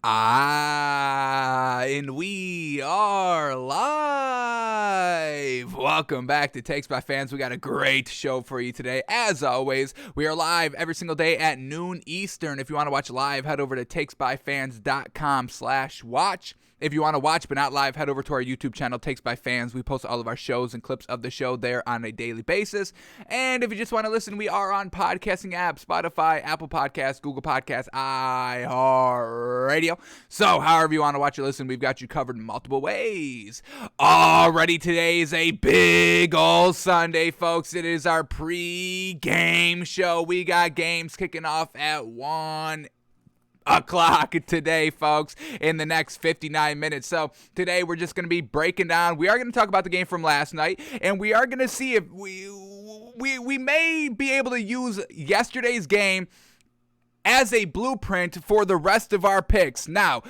And we are live. Welcome back to Takes by Fans. We got a great show for you today. As always, we are live every single day at noon Eastern. If you want to watch live, head over to takesbyfans.com/watch. If you want to watch but not live, head over to our YouTube channel, Takes by Fans. We post all of our shows and clips of the show there on a daily basis. And if you just want to listen, we are on podcasting apps, Spotify, Apple Podcasts, Google Podcasts, iHeartRadio. So however you want to watch or listen, we've got you covered in multiple ways. Already today is a big old Sunday, folks. It is our pre-game show. We got games kicking off at 1 o'clock today, folks, in the next 59 minutes. So today we're just going to be breaking down. We are going to talk about the game from last night, and we are going to see if we may be able to use yesterday's game as a blueprint for the rest of our picks. Now,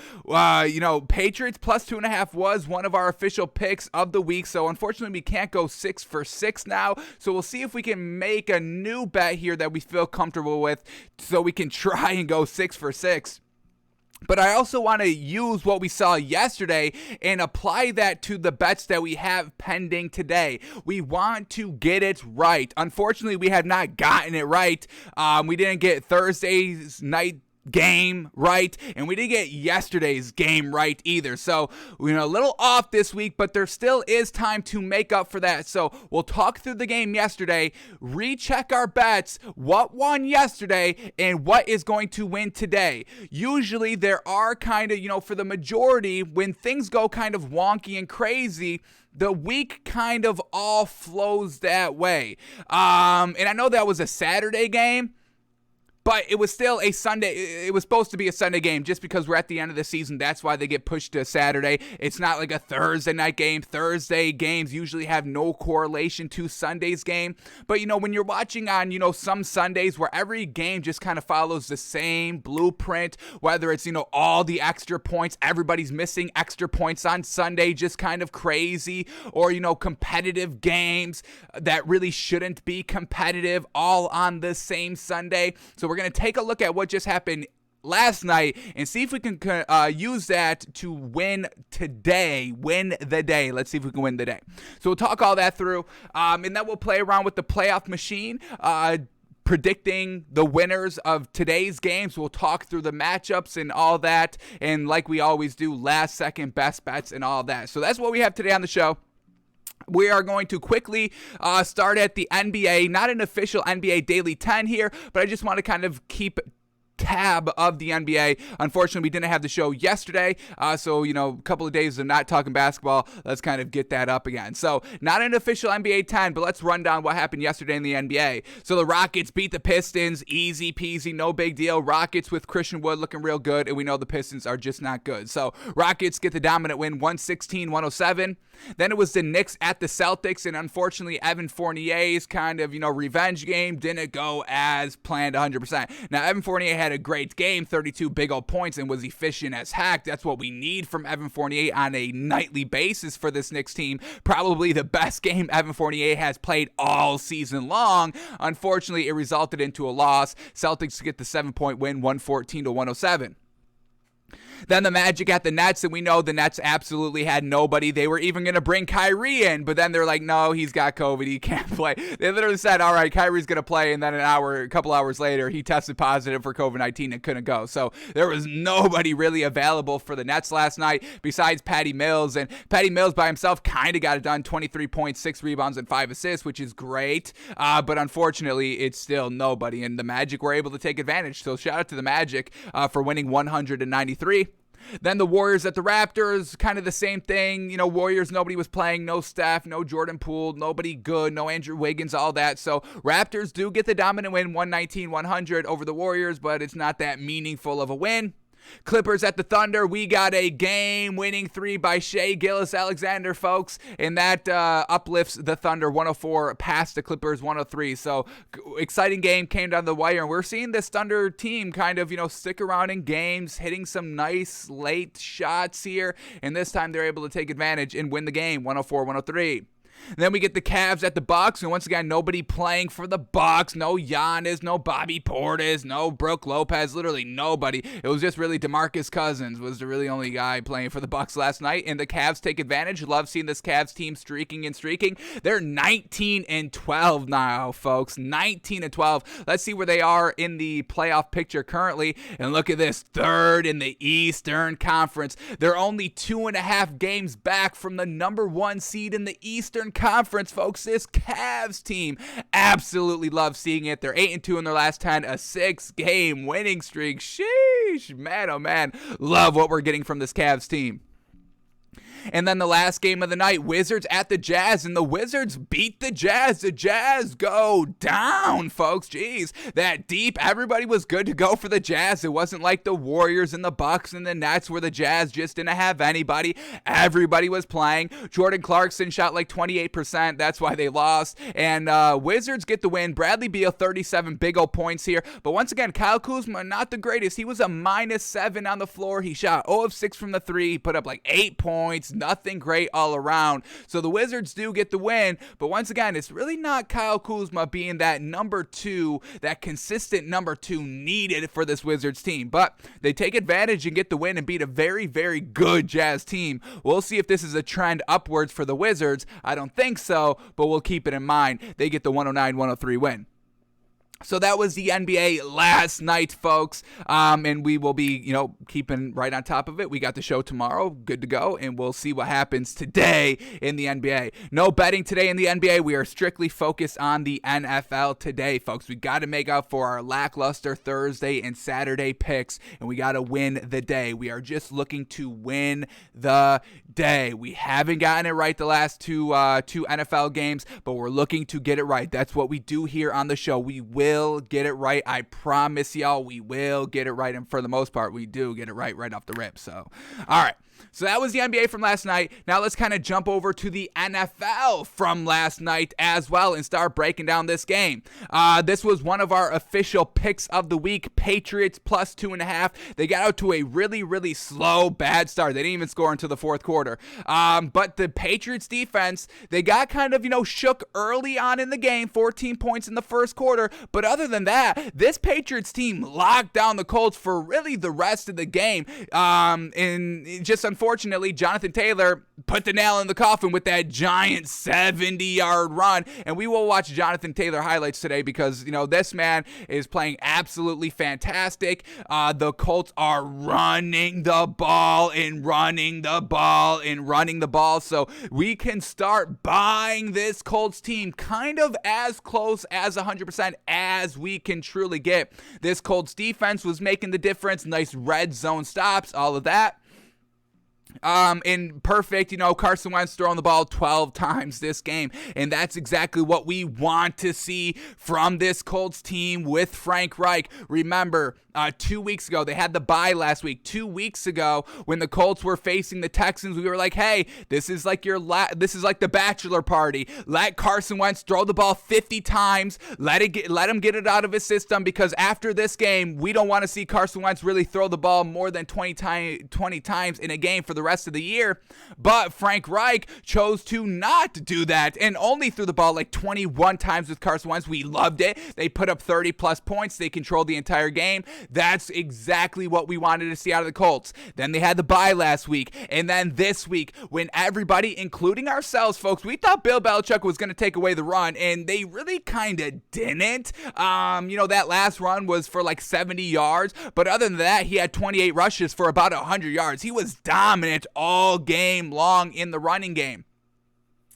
Patriots plus 2.5 was one of our official picks of the week, so unfortunately we can't go 6 for 6 now. So we'll see if we can make a new bet here that we feel comfortable with so we can try and go 6 for 6. But I also want to use what we saw yesterday and apply that to the bets that we have pending today. We want to get it right. Unfortunately, we have not gotten it right. We didn't get Thursday's night game right, and we didn't get yesterday's game right either. So we're a little off this week, but there still is time to make up for that. So we'll talk through the game yesterday, recheck our bets, what won yesterday, and what is going to win today. Usually there are kind of, for the majority, when things go kind of wonky and crazy, the week kind of all flows that way. And I know that was a Saturday game, but it was still a Sunday. It was supposed to be a Sunday game just because we're at the end of the season. That's why they get pushed to Saturday. It's not like a Thursday night game. Thursday games usually have no correlation to Sunday's game. But, when you're watching on, some Sundays where every game just kind of follows the same blueprint, whether it's, all the extra points, everybody's missing extra points on Sunday, just kind of crazy, or, competitive games that really shouldn't be competitive all on the same Sunday. So we're going to take a look at what just happened last night and see if we can use that to win today, win the day. Let's see if we can win the day. So we'll talk all that through, and then we'll play around with the playoff machine, predicting the winners of today's games. We'll talk through the matchups and all that, and like we always do, last second best bets and all that. So that's what we have today on the show. We are going to quickly start at the NBA, not an official NBA Daily 10 here, but I just want to kind of keep tab of the NBA. Unfortunately, we didn't have the show yesterday, so a couple of days of not talking basketball. Let's kind of get that up again. So not an official NBA 10, but let's run down what happened yesterday in the NBA. So the Rockets beat the Pistons, easy peasy, no big deal. Rockets with Christian Wood looking real good, and we know the Pistons are just not good. So Rockets get the dominant win, 116-107. Then it was the Knicks at the Celtics, and unfortunately, Evan Fournier's kind of, revenge game didn't go as planned 100%. Now, Evan Fournier had a great game, 32 big old points, and was efficient as heck. That's what we need from Evan Fournier on a nightly basis for this Knicks team. Probably the best game Evan Fournier has played all season long. Unfortunately, it resulted into a loss. Celtics get the 7-point win, 114-107. Then the Magic at the Nets, and we know the Nets absolutely had nobody. They were even going to bring Kyrie in, but then they're like, no, he's got COVID. He can't play. They literally said, all right, Kyrie's going to play, and then a couple hours later, he tested positive for COVID-19 and couldn't go. So there was nobody really available for the Nets last night besides Patty Mills, and Patty Mills by himself kind of got it done, 23 points, 6 rebounds, and 5 assists, which is great, but unfortunately, it's still nobody, and the Magic were able to take advantage. So shout out to the Magic for winning 193. Then the Warriors at the Raptors, kind of the same thing. Warriors, nobody was playing, no Steph, no Jordan Poole, nobody good, no Andrew Wiggins, all that. So Raptors do get the dominant win, 119-100 over the Warriors, but it's not that meaningful of a win. Clippers at the Thunder, we got a game-winning 3 by Shai Gilgeous-Alexander, folks, and that uplifts the Thunder 104 past the Clippers 103. So exciting game, came down the wire, and we're seeing this Thunder team kind of, stick around in games, hitting some nice late shots here, and this time they're able to take advantage and win the game 104-103. Then we get the Cavs at the Bucks, and once again, nobody playing for the Bucks. No Giannis, no Bobby Portis, no Brook Lopez, literally nobody. It was just really DeMarcus Cousins was the really only guy playing for the Bucks last night, and the Cavs take advantage. Love seeing this Cavs team streaking. They're 19-12 now, folks. 19-12. Let's see where they are in the playoff picture currently, and look at this, third in the Eastern Conference. They're only 2.5 games back from the number 1 seed in the Eastern Conference, folks. This Cavs team, absolutely love seeing it. They're 8-2 in their last 10, a 6-game winning streak. Sheesh, man, oh man, love what we're getting from this Cavs team. And then the last game of the night, Wizards at the Jazz, and the Wizards beat the Jazz. The Jazz go down, folks. Jeez, that deep, everybody was good to go for the Jazz. It wasn't like the Warriors and the Bucks and the Nets where the Jazz just didn't have anybody. Everybody was playing. Jordan Clarkson shot like 28%. That's why they lost. And Wizards get the win. Bradley Beal, 37 big old points here. But once again, Kyle Kuzma, not the greatest. He was a -7 on the floor. He shot 0 of 6 from the 3. He put up like 8 points. Nothing great all around. So the Wizards do get the win, but once again, it's really not Kyle Kuzma being that number 2, that consistent number 2 needed for this Wizards team. But they take advantage and get the win and beat a very, very good Jazz team. We'll see if this is a trend upwards for the Wizards. I don't think so, but we'll keep it in mind. They get the 109-103 win. So that was the NBA last night, folks, and we will be, keeping right on top of it. We got the show tomorrow, good to go, and we'll see what happens today in the NBA. No betting today in the NBA. We are strictly focused on the NFL today, folks. We got to make up for our lackluster Thursday and Saturday picks, and we got to win the day. We are just looking to win the day. We haven't gotten it right the last two NFL games, but we're looking to get it right. That's what we do here on the show. We will get it right. I promise y'all we will get it right, and for the most part we do get it right off the rip. So all right, so that was the NBA from last night. Now let's kind of jump over to the NFL from last night as well and start breaking down this game. This was one of our official picks of the week. Patriots plus 2.5. They got out to a really, really slow, bad start. They didn't even score until the fourth quarter. But the Patriots defense, they got kind of, shook early on in the game, 14 points in the first quarter. But other than that, this Patriots team locked down the Colts for really the rest of the game. And just unfortunately, Jonathan Taylor put the nail in the coffin with that giant 70-yard run. And we will watch Jonathan Taylor highlights today because, this man is playing absolutely fantastic. The Colts are running the ball and running the ball and running the ball. So we can start buying this Colts team kind of as close as 100% as we can truly get. This Colts defense was making the difference. Nice red zone stops, all of that. And perfect, Carson Wentz throwing the ball 12 times this game. And that's exactly what we want to see from this Colts team with Frank Reich. Remember, 2 weeks ago, they had the bye last week. 2 weeks ago, when the Colts were facing the Texans, we were like, hey, this is like this is like the bachelor party. Let Carson Wentz throw the ball 50 times. Let him get it out of his system, because after this game, we don't want to see Carson Wentz really throw the ball more than 20 times in a game for the rest of the year. But Frank Reich chose to not do that and only threw the ball like 21 times with Carson Wentz. We loved it. They put up 30 plus points. They controlled the entire game. That's exactly what we wanted to see out of the Colts. Then they had the bye last week. And then this week, when everybody, including ourselves, folks, we thought Bill Belichick was going to take away the run, and they really kind of didn't. That last run was for like 70 yards. But other than that, he had 28 rushes for about 100 yards. He was dominant all game long in the running game.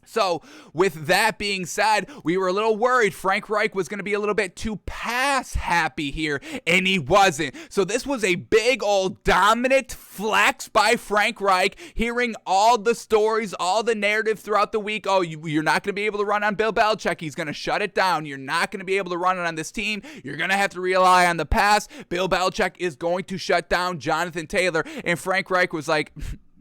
So with that being said, we were a little worried Frank Reich was going to be a little bit too pass happy here, and he wasn't. So this was a big old dominant flex by Frank Reich, hearing all the stories, all the narrative throughout the week. Oh, you're not going to be able to run on Bill Belichick. He's going to shut it down. You're not going to be able to run it on this team. You're going to have to rely on the pass. Bill Belichick is going to shut down Jonathan Taylor. And Frank Reich was like,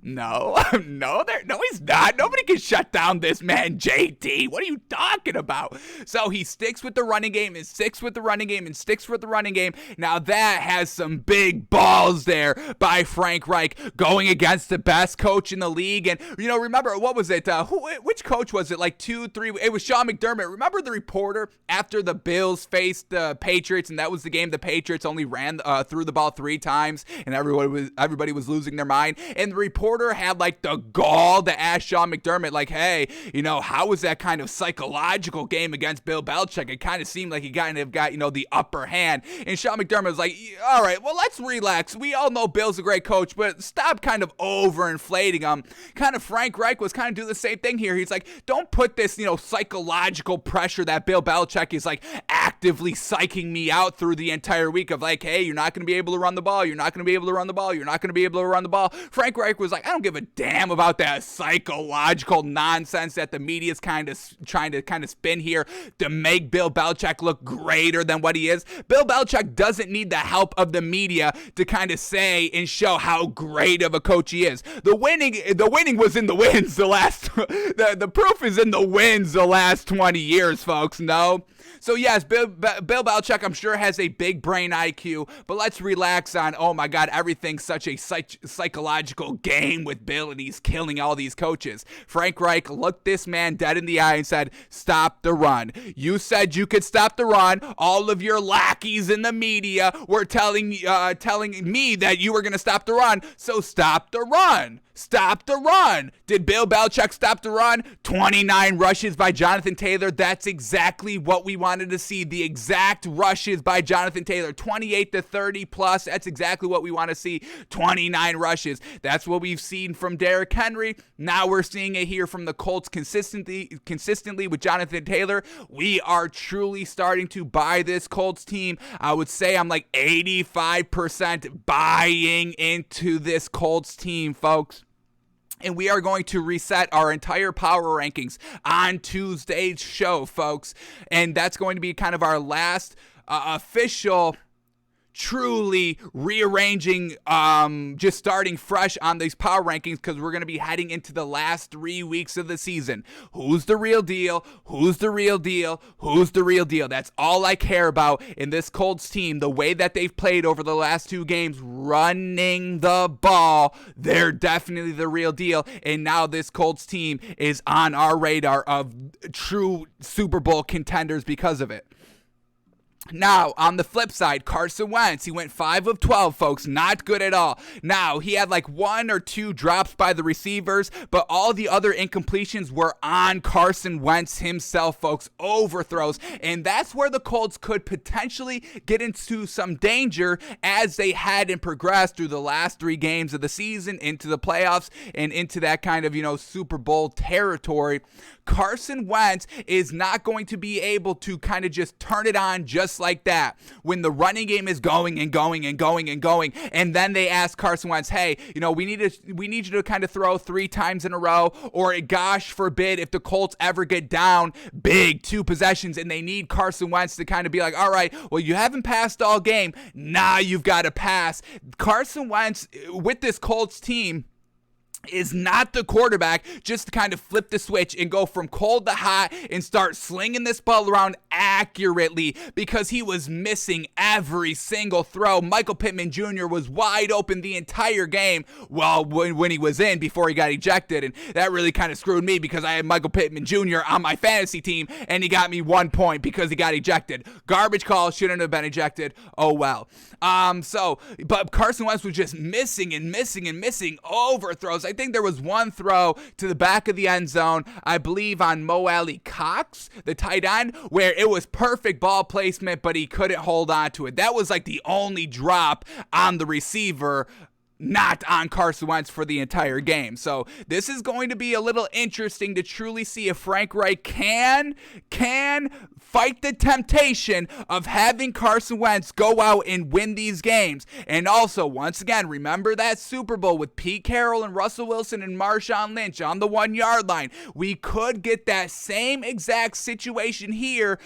No, no, he's not. Nobody can shut down this man, JT. What are you talking about? So he sticks with the running game and sticks with the running game and sticks with the running game. Now that has some big balls there by Frank Reich going against the best coach in the league. And, remember, what was it? Which coach was it? Like 2-3? It was Sean McDermott. Remember the reporter after the Bills faced the Patriots, and that was the game the Patriots only ran threw the ball 3 times, and everybody was losing their mind. And the reporter had like the gall to ask Sean McDermott, like, hey, how was that kind of psychological game against Bill Belichick? It kind of seemed like he kind of got, the upper hand. And Sean McDermott was like, all right, well, let's relax. We all know Bill's a great coach, but stop kind of overinflating him. Kind of Frank Reich was kind of doing the same thing here. He's like, don't put this, psychological pressure that Bill Belichick is like actively psyching me out through the entire week of like, hey, you're not going to be able to run the ball. You're not going to be able to run the ball. You're not going to be able to run the ball. Frank Reich was like, I don't give a damn about that psychological nonsense that the media's kind of trying to spin here to make Bill Belichick look greater than what he is. Bill Belichick doesn't need the help of the media to kind of say and show how great of a coach he is. The winning was in the wins the proof is in the wins the last 20 years, folks. No. So yes, Bill Belichick, I'm sure, has a big brain IQ, but let's relax on, oh my God, everything's such a psychological game with Bill, and he's killing all these coaches. Frank Reich looked this man dead in the eye and said, stop the run. You said you could stop the run. All of your lackeys in the media were telling me that you were going to stop the run, so stop the run. Stop the run. Did Bill Belichick stop the run? 29 rushes by Jonathan Taylor. That's exactly what we wanted to see. The exact rushes by Jonathan Taylor. 28 to 30 plus. That's exactly what we want to see. 29 rushes. That's what we've seen from Derrick Henry. Now we're seeing it here from the Colts consistently with Jonathan Taylor. We are truly starting to buy this Colts team. I would say I'm like 85% buying into this Colts team, folks. And we are going to reset our entire power rankings on Tuesday's show, folks. And that's going to be kind of our last official truly rearranging, just starting fresh on these power rankings, because we're going to be heading into the last 3 weeks of the season. Who's the real deal? Who's the real deal? Who's the real deal? That's all I care about in this Colts team. The way that they've played over the last 2 games, running the ball, they're definitely the real deal. And now this Colts team is on our radar of true Super Bowl contenders because of it. Now, on the flip side, Carson Wentz, he went 5 of 12, folks. Not good at all. Now, he had like 1 or 2 drops by the receivers, but all the other incompletions were on Carson Wentz himself, folks. Overthrows. And that's where the Colts could potentially get into some danger as they had and progressed through the last 3 games of the season, into the playoffs, and into that kind of, Super Bowl territory. Carson Wentz is not going to be able to kind of just turn it on just like that when the running game is going and going and going and going, and then they ask Carson Wentz, hey, we need you to kind of throw 3 times in a row, or gosh forbid if the Colts ever get down big 2 possessions and they need Carson Wentz to kind of be like, all right, well, you haven't passed all game, now you've got to pass. Carson Wentz with this Colts team is not the quarterback just to kind of flip the switch and go from cold to hot and start slinging this ball around accurately, because he was missing every single throw. Michael Pittman Jr. was wide open the entire game, well, when he was in, before he got ejected, and that really kind of screwed me because I had Michael Pittman Jr. on my fantasy team, and he got me 1 point because he got ejected. Garbage call, shouldn't have been ejected. Oh well. But Carson Wentz was just missing and missing and missing overthrows. I think there was 1 throw to the back of the end zone, I believe on Mo Alley Cox, the tight end, where it was perfect ball placement, but he couldn't hold on to it. That was like the only drop on the receiver, not on Carson Wentz for the entire game. So this is going to be a little interesting to truly see if Frank Reich can fight the temptation of having Carson Wentz go out and win these games. And also, once again, remember that Super Bowl with Pete Carroll and Russell Wilson and Marshawn Lynch on the 1-yard line. We could get that same exact situation here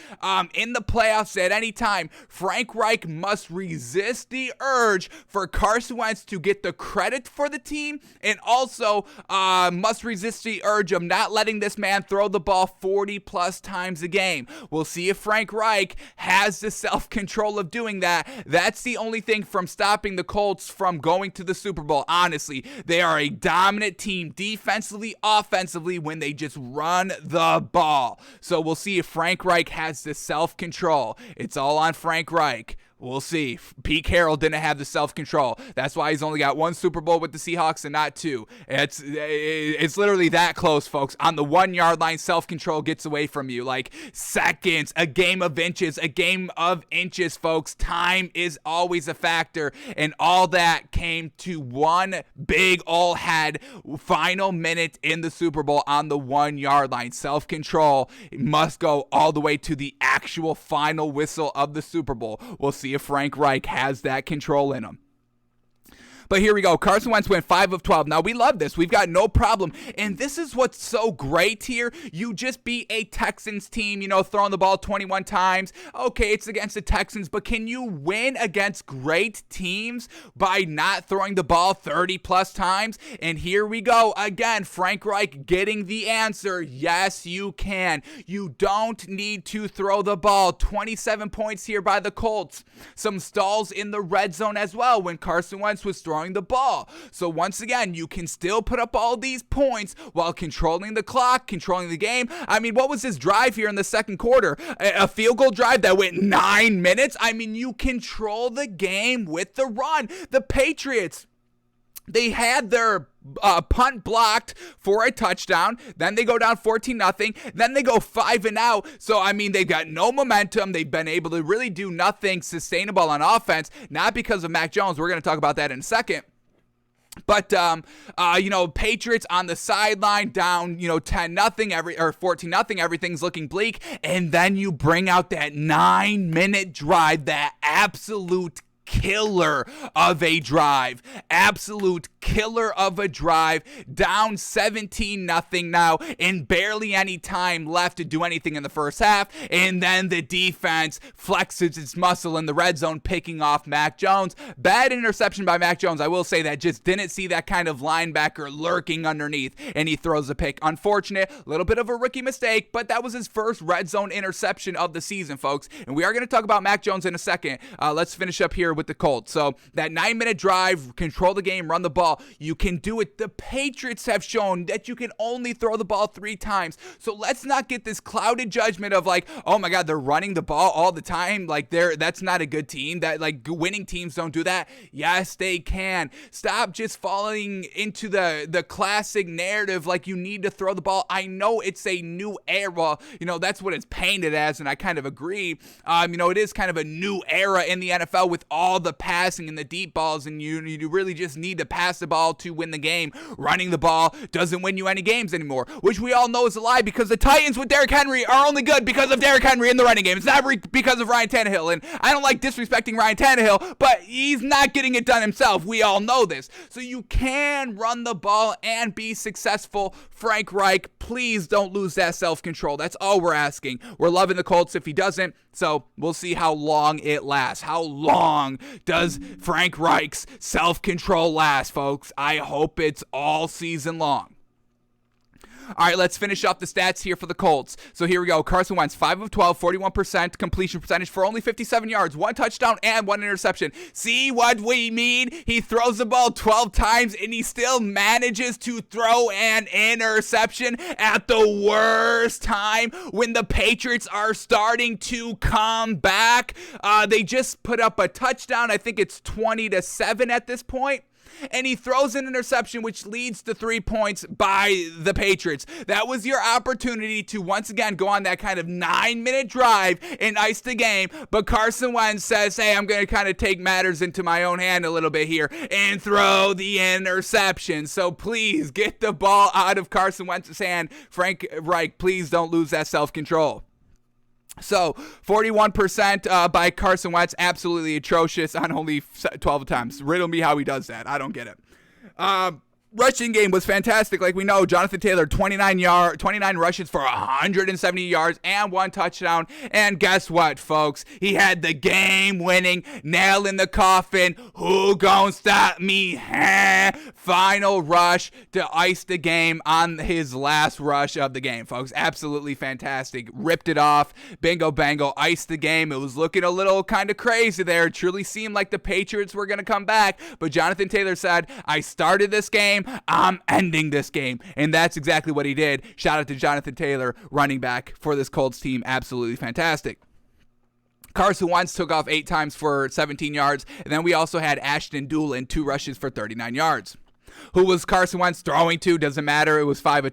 in the playoffs at any time. Frank Reich must resist the urge for Carson Wentz to get the credit for the team and also must resist the urge of not letting this man throw the ball 40 plus times a game. We'll see if Frank Reich has the self-control of doing that. That's the only thing from stopping the Colts from going to the Super Bowl. Honestly, they are a dominant team defensively, offensively when they just run the ball. So we'll see if Frank Reich has the self-control. It's all on Frank Reich. We'll see. Pete Carroll didn't have the self-control. That's why he's only got one Super Bowl with the Seahawks and not two. It's literally that close, folks. On the 1 yard line, self-control gets away from you. Like seconds, a game of inches, folks. Time is always a factor. And all that came to one big all head final minute in the Super Bowl on the 1 yard line. Self-control must go all the way to the actual final whistle of the Super Bowl. We'll see if Frank Reich has that control in him. But here we go. Carson Wentz went 5 of 12. Now, we love this. We've got no problem. And this is what's so great here. You just beat a Texans team, throwing the ball 21 times. Okay, it's against the Texans, but can you win against great teams by not throwing the ball 30 plus times? And here we go. Again, Frank Reich getting the answer. Yes, you can. You don't need to throw the ball. 27 points here by the Colts. Some stalls in the red zone as well when Carson Wentz was throwing the ball. So once again, you can still put up all these points while controlling the clock, controlling the game. I mean, what was this drive here in the second quarter? A field goal drive that went 9 minutes? I mean, you control the game with the run. The Patriots, they had their punt blocked for a touchdown. Then they go down 14-0. Then they go 5 and out. So, I mean, they've got no momentum. They've been able to really do nothing sustainable on offense, not because of Mac Jones. We're going to talk about that in a second. But, Patriots on the sideline down, 10-0 or 14-0. Everything's looking bleak. And then you bring out that 9-minute drive, that absolute killer of a drive. Absolute killer of a drive. Down 17-0 now and barely any time left to do anything in the first half. And then the defense flexes its muscle in the red zone, picking off Mac Jones. Bad interception by Mac Jones. I will say that. Just didn't see that kind of linebacker lurking underneath, and he throws a pick. Unfortunate. A little bit of a rookie mistake, but that was his first red zone interception of the season, folks. And we are going to talk about Mac Jones in a second. Let's finish up here with the Colts. So that 9-minute drive, control the game, run the ball. You can do it. The Patriots have shown that you can only throw the ball 3 times. So let's not get this clouded judgment of like, oh my God, they're running the ball all the time. Like that's not a good team. That like winning teams don't do that. Yes, they can. Stop just falling into the classic narrative like you need to throw the ball. I know it's a new era. That's what it's painted as, and I kind of agree. It is kind of a new era in the NFL with all the passing and the deep balls, and you really just need to pass the ball to win the game. Running the ball doesn't win you any games anymore, which we all know is a lie because the Titans with Derrick Henry are only good because of Derrick Henry in the running game. It's not because of Ryan Tannehill, and I don't like disrespecting Ryan Tannehill, but he's not getting it done himself. We all know this. So you can run the ball and be successful. Frank Reich, please don't lose that self-control. That's all we're asking. We're loving the Colts if he doesn't, so we'll see how long it lasts. How long does Frank Reich's self-control last, folks? I hope it's all season long. All right, let's finish up the stats here for the Colts. So here we go. Carson Wentz, 5 of 12, 41% completion percentage for only 57 yards, 1 touchdown and 1 interception. See what we mean? He throws the ball 12 times and he still manages to throw an interception at the worst time when the Patriots are starting to come back. They just put up a touchdown. I think it's 20-7 at this point. And he throws an interception, which leads to 3 points by the Patriots. That was your opportunity to once again go on that kind of 9-minute drive and ice the game. But Carson Wentz says, hey, I'm going to kind of take matters into my own hand a little bit here and throw the interception. So please get the ball out of Carson Wentz's hand. Frank Reich, please don't lose that self-control. So 41% by Carson Wentz, absolutely atrocious on only 12 attempts. Riddle me how he does that. I don't get it. rushing game was fantastic. Like we know, Jonathan Taylor, 29 rushes for 170 yards and 1 touchdown. And guess what, folks? He had the game-winning nail in the coffin. Who gon' stop me? Final rush to ice the game on his last rush of the game, folks. Absolutely fantastic. Ripped it off. Bingo bango. Iced the game. It was looking a little kind of crazy there. It truly seemed like the Patriots were going to come back. But Jonathan Taylor said, I started this game. I'm ending this game. And that's exactly what he did. Shout out to Jonathan Taylor, running back for this Colts team. Absolutely fantastic. Carson Wentz took off 8 times for 17 yards. And then we also had Ashton Doolin, 2 rushes for 39 yards. Who was Carson Wentz throwing to? Doesn't matter. It was 5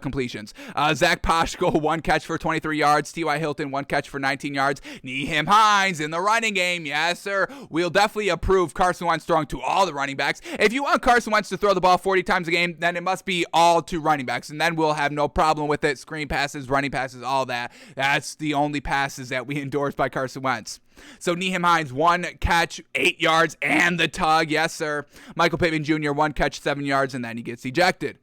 completions. Zach Poshko, 1 catch for 23 yards. T.Y. Hilton, 1 catch for 19 yards. Nyheim Hines in the running game. Yes, sir. We'll definitely approve Carson Wentz throwing to all the running backs. If you want Carson Wentz to throw the ball 40 times a game, then it must be all to running backs. And then we'll have no problem with it. Screen passes, running passes, all that. That's the only passes that we endorse by Carson Wentz. So Nyheim Hines, 1 catch, 8 yards, and the tug. Yes, sir. Michael Pittman Jr., 1 catch, 7 yards, and then he gets ejected.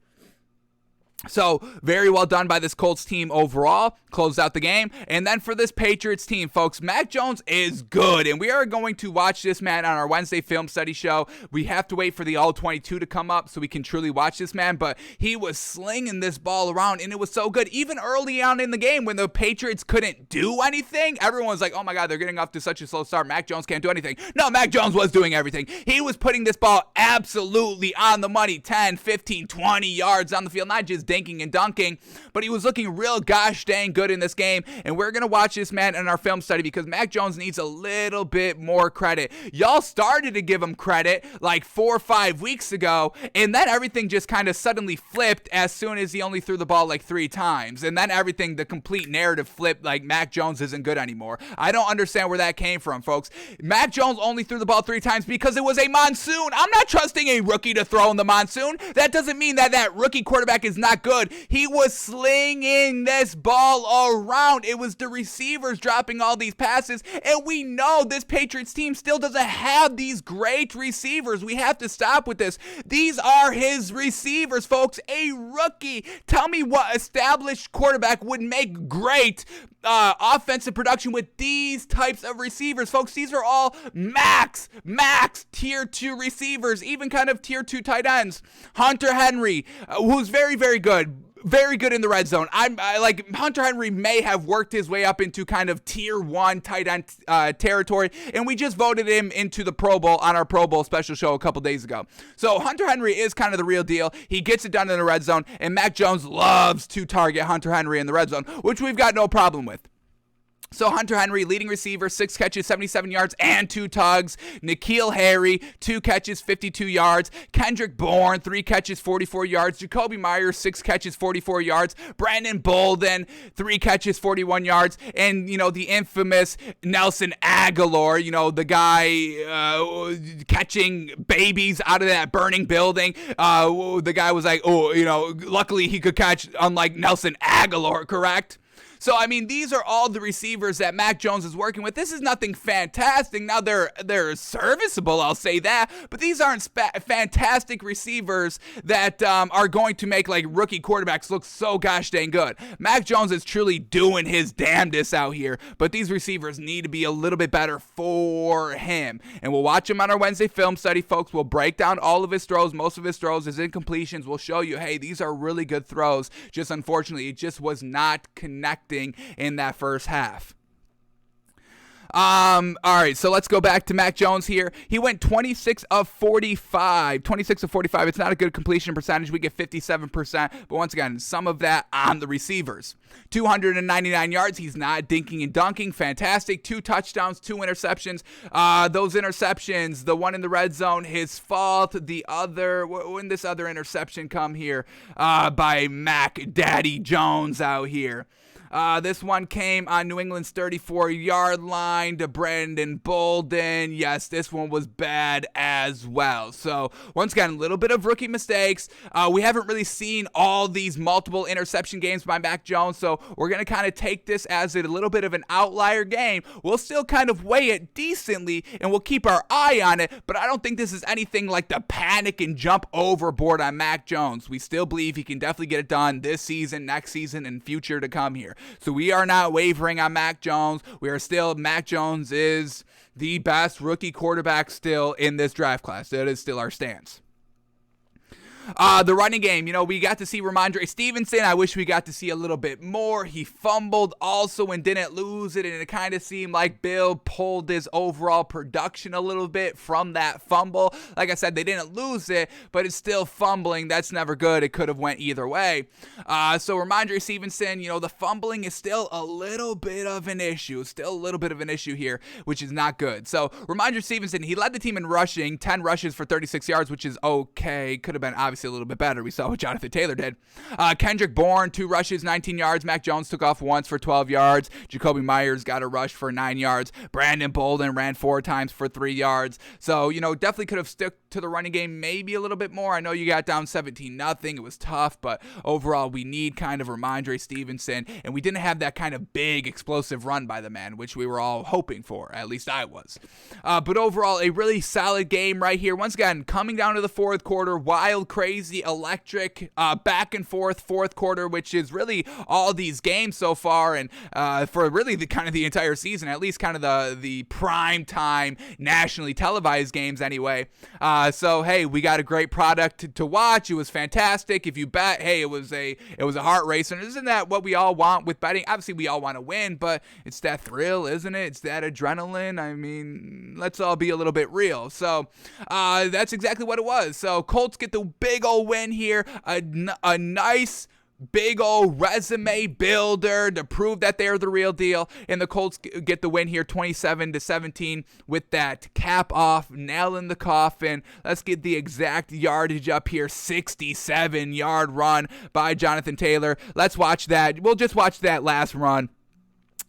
So, very well done by this Colts team overall. Closed out the game. And then for this Patriots team, folks, Mac Jones is good. And we are going to watch this man on our Wednesday film study show. We have to wait for the All-22 to come up so we can truly watch this man. But he was slinging this ball around, and it was so good. Even early on in the game when the Patriots couldn't do anything, everyone was like, oh my God, they're getting off to such a slow start. Mac Jones can't do anything. No, Mac Jones was doing everything. He was putting this ball absolutely on the money. 10, 15, 20 yards on the field. Not just dinking and dunking, but he was looking real gosh dang good in this game, and we're going to watch this man in our film study because Mac Jones needs a little bit more credit. Y'all started to give him credit like 4 or 5 weeks ago, and then everything just kind of suddenly flipped as soon as he only threw the ball like 3 times, and then everything, the complete narrative flipped like Mac Jones isn't good anymore. I don't understand where that came from, folks. Mac Jones only threw the ball 3 times because it was a monsoon. I'm not trusting a rookie to throw in the monsoon. That doesn't mean that that rookie quarterback is not good. He was slinging this ball around. It was the receivers dropping all these passes, and we know this Patriots team still doesn't have these great receivers. We have to stop with this. These are his receivers, folks. A rookie. Tell me what established quarterback would make great offensive production with these types of receivers, folks. These are all max tier 2 receivers, even kind of tier 2 tight ends. Hunter Henry, who's very, very good. Very good in the red zone. I like Hunter Henry may have worked his way up into kind of tier 1 tight end territory, and we just voted him into the Pro Bowl on our Pro Bowl special show a couple days ago. So Hunter Henry is kind of the real deal. He gets it done in the red zone, and Mac Jones loves to target Hunter Henry in the red zone, which we've got no problem with. So Hunter Henry, leading receiver, 6 catches, 77 yards, and 2 tugs. N'Keal Harry, 2 catches, 52 yards. Kendrick Bourne, 3 catches, 44 yards. Jacoby Myers, 6 catches, 44 yards. Brandon Bolden, 3 catches, 41 yards. And, you know, the infamous Nelson Aguilar, you know, the guy catching babies out of that burning building. The guy was like, oh, you know, luckily he could catch, unlike Nelson Aguilar, correct? So, I mean, these are all the receivers that Mac Jones is working with. This is nothing fantastic. Now, they're serviceable, I'll say that. But these aren't fantastic receivers that are going to make, like, rookie quarterbacks look so gosh dang good. Mac Jones is truly doing his damnedest out here. But these receivers need to be a little bit better for him. And we'll watch him on our Wednesday film study, folks. We'll break down all of his throws. Most of his throws, his incompletions. We'll show you, hey, these are really good throws. Just unfortunately, it just was not connected in that first half. All right, so let's go back to Mac Jones here. He went 26 of 45. 26 of 45. It's not a good completion percentage. We get 57%, but once again, some of that on the receivers. 299 yards. He's not dinking and dunking. Fantastic. 2 touchdowns, 2 interceptions. Those interceptions, the one in the red zone, his fault. The other, when this other interception come here by Mac Daddy Jones out here. This one came on New England's 34-yard line to Brandon Bolden. Yes, this one was bad as well. So, once again, a little bit of rookie mistakes. We haven't really seen all these multiple interception games by Mac Jones, so we're going to kind of take this as a little bit of an outlier game. We'll still kind of weigh it decently, and we'll keep our eye on it, but I don't think this is anything like the panic and jump overboard on Mac Jones. We still believe he can definitely get it done this season, next season, and future to come here. So we are not wavering on Mac Jones. Mac Jones is the best rookie quarterback still in this draft class. That is still our stance. The running game, we got to see Ramondre Stevenson. I wish we got to see a little bit more. He fumbled also and didn't lose it, and it kind of seemed like Bill pulled his overall production a little bit from that fumble. Like I said, they didn't lose it, but it's still fumbling. That's never good. It could have went either way. So Ramondre Stevenson, the fumbling is still a little bit of an issue. Still a little bit of an issue here, which is not good. So Ramondre Stevenson, he led the team in rushing, 10 rushes for 36 yards, which is okay. Could have been obviously a little bit better. We saw what Jonathan Taylor did. Kendrick Bourne, 2 rushes, 19 yards. Mac Jones took off once for 12 yards. Jacoby Myers got a rush for 9 yards. Brandon Bolden ran 4 times for 3 yards. So, definitely could have stuck to the running game maybe a little bit more. I know you got down 17-0. It was tough, but overall, we need kind of Ramondre Stevenson, and we didn't have that kind of big, explosive run by the man, which we were all hoping for. At least I was. But overall, a really solid game right here. Once again, coming down to the fourth quarter, wild, crazy, electric, back and forth fourth quarter, which is really all these games so far, and for really the entire season, at least kind of the prime time nationally televised games anyway. So hey, we got a great product to watch. It was fantastic. If you bet, hey, it was a heart race, and isn't that what we all want with betting? Obviously, we all want to win, but it's that thrill, isn't it? It's that adrenaline. I mean, let's all be a little bit real. So that's exactly what it was. So Colts get the big old win here, a nice big old resume builder to prove that they're the real deal, and the Colts get the win here 27-17 with that cap off, nail in the coffin. Let's get the exact yardage up here. 67-yard run by Jonathan Taylor. Let's watch that. We'll just watch that last run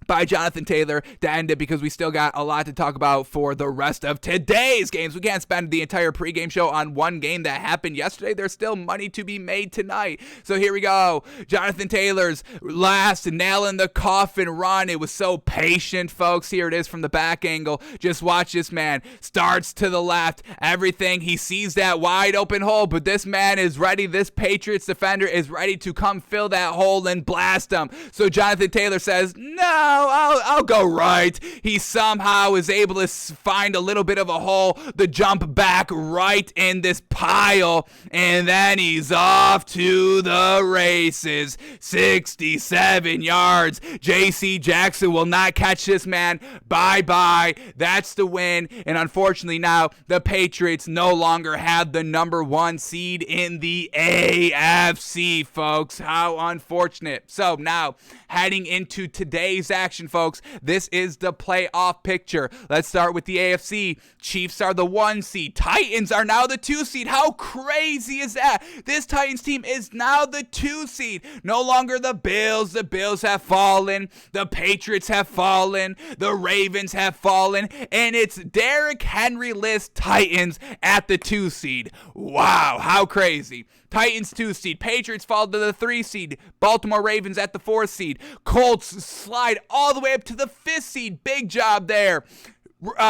by Jonathan Taylor to end it, because we still got a lot to talk about for the rest of today's games. We can't spend the entire pregame show on one game that happened yesterday. There's still money to be made tonight. So here we go. Jonathan Taylor's last nail in the coffin run. It was so patient, folks. Here it is from the back angle. Just watch this man. Starts to the left. Everything. He sees that wide open hole, but this man is ready. This Patriots defender is ready to come fill that hole and blast him. So Jonathan Taylor says, no, I'll go right. He somehow is able to find a little bit of a hole, the jump back right in this pile, and then he's off to the races. 67 yards. J.C. Jackson will not catch this man. Bye-bye. That's the win, and unfortunately now the Patriots no longer have the number 1 seed in the AFC, folks. How unfortunate. So now, heading into today's action, folks, this is the playoff picture. Let's start with the AFC. Chiefs are the 1 seed. Titans are now the 2 seed. How crazy is that? This Titans team is now the 2 seed. No longer the Bills. The Bills have fallen. The Patriots have fallen. The Ravens have fallen. And it's Derrick Henry-less Titans at the 2 seed. Wow, how crazy. Titans 2 seed. Patriots fall to the 3 seed. Baltimore Ravens at the 4 seed. Colts slide all the way up to the 5th seed. Big job there.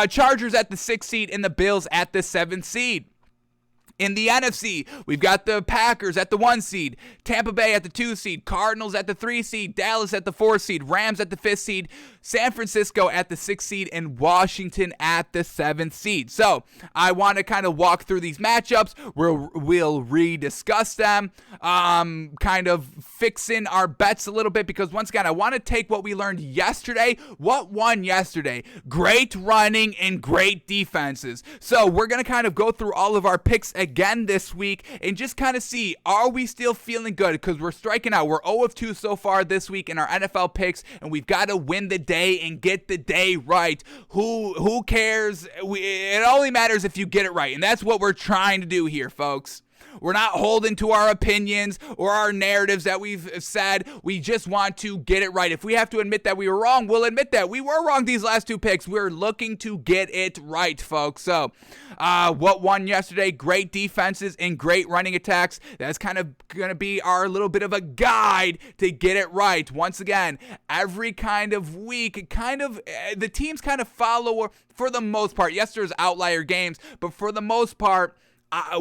Chargers at the 6th seed and the Bills at the 7th seed. In the NFC, we've got the Packers at the 1 seed, Tampa Bay at the 2 seed, Cardinals at the 3 seed, Dallas at the 4 seed, Rams at the 5th seed, San Francisco at the 6th seed, and Washington at the 7th seed. So I want to kind of walk through these matchups. We'll rediscuss them, kind of fixing our bets a little bit, because once again, I want to take what we learned yesterday. What won yesterday? Great running and great defenses. So we're going to kind of go through all of our picks again this week and just kind of see, are we still feeling good? Because we're striking out. We're 0-2 so far this week in our NFL picks, and we've got to win the day and get the day right. Who cares? It only matters if you get it right, and that's what we're trying to do here, folks. We're not holding to our opinions or our narratives that we've said. We just want to get it right. If we have to admit that we were wrong, we'll admit that we were wrong these last 2 picks. We're looking to get it right, folks. So what won yesterday? Great defenses and great running attacks. That's kind of going to be our little bit of a guide to get it right. Once again, every kind of week, the teams kind of follow for the most part. Yes, there's outlier games, but for the most part,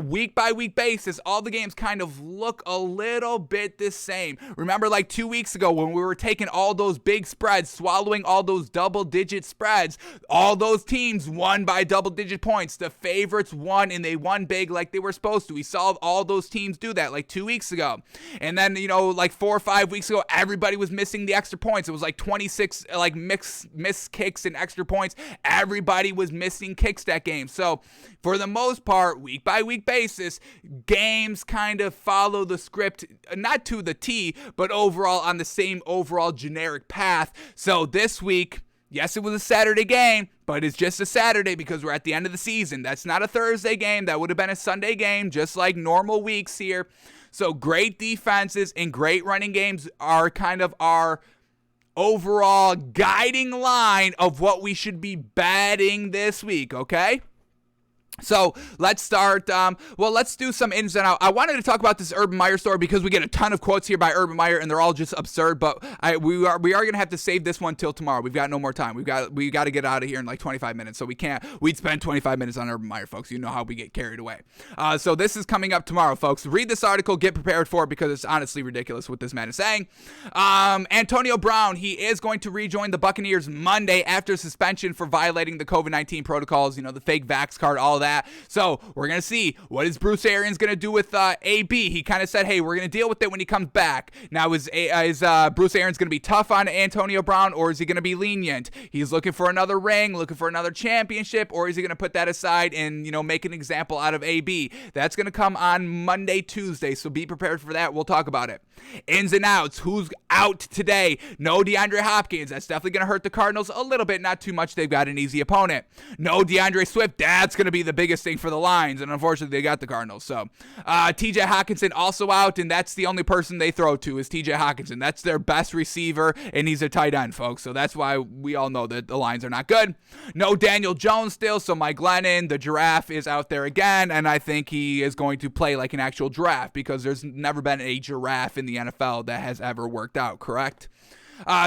week by week basis, all the games kind of look a little bit the same. Remember, like 2 weeks ago when we were taking all those big spreads, swallowing all those double-digit spreads, all those teams won by double-digit points. The favorites won, and they won big like they were supposed to. We saw all those teams do that like 2 weeks ago. And then, like 4 or 5 weeks ago, everybody was missing the extra points. It was like 26 like missed kicks and extra points. Everybody was missing kicks that game. So for the most part, week by week basis, games kind of follow the script, not to the T, but overall on the same overall generic path. So this week, yes, it was a Saturday game, but it's just a Saturday because we're at the end of the season. That's not a Thursday game. That would have been a Sunday game, just like normal weeks here. So great defenses and great running games are kind of our overall guiding line of what we should be betting this week, okay? So let's start. Let's do some ins and outs. I wanted to talk about this Urban Meyer story because we get a ton of quotes here by Urban Meyer, and they're all just absurd. But we are going to have to save this one till tomorrow. We've got no more time. We got to get out of here in like 25 minutes. So we'd spend 25 minutes on Urban Meyer, folks. You know how we get carried away. So this is coming up tomorrow, folks. Read this article. Get prepared for it because it's honestly ridiculous what this man is saying. Antonio Brown, he is going to rejoin the Buccaneers Monday after suspension for violating the COVID-19 protocols. The fake vax card, all that. So we're going to see what is Bruce Arians going to do with AB. He kind of said, hey, we're going to deal with it when he comes back. Now, is Bruce Arians going to be tough on Antonio Brown, or is he going to be lenient? He's looking for another ring, looking for another championship, or is he going to put that aside and, make an example out of AB? That's going to come on Monday, Tuesday, so be prepared for that. We'll talk about it. Ins and outs. Who's out today? No DeAndre Hopkins. That's definitely going to hurt the Cardinals a little bit, not too much. They've got an easy opponent. No DeAndre Swift. That's going to be the biggest thing for the Lions, and unfortunately they got the Cardinals. So TJ Hawkinson also out, and that's the only person they throw to is TJ Hawkinson. That's their best receiver, and he's a tight end, folks. So that's why we all know that the Lions are not good. No Daniel Jones still, so Mike Glennon, the giraffe, is out there again, and I think he is going to play like an actual giraffe because there's never been a giraffe in the NFL that has ever worked out, correct?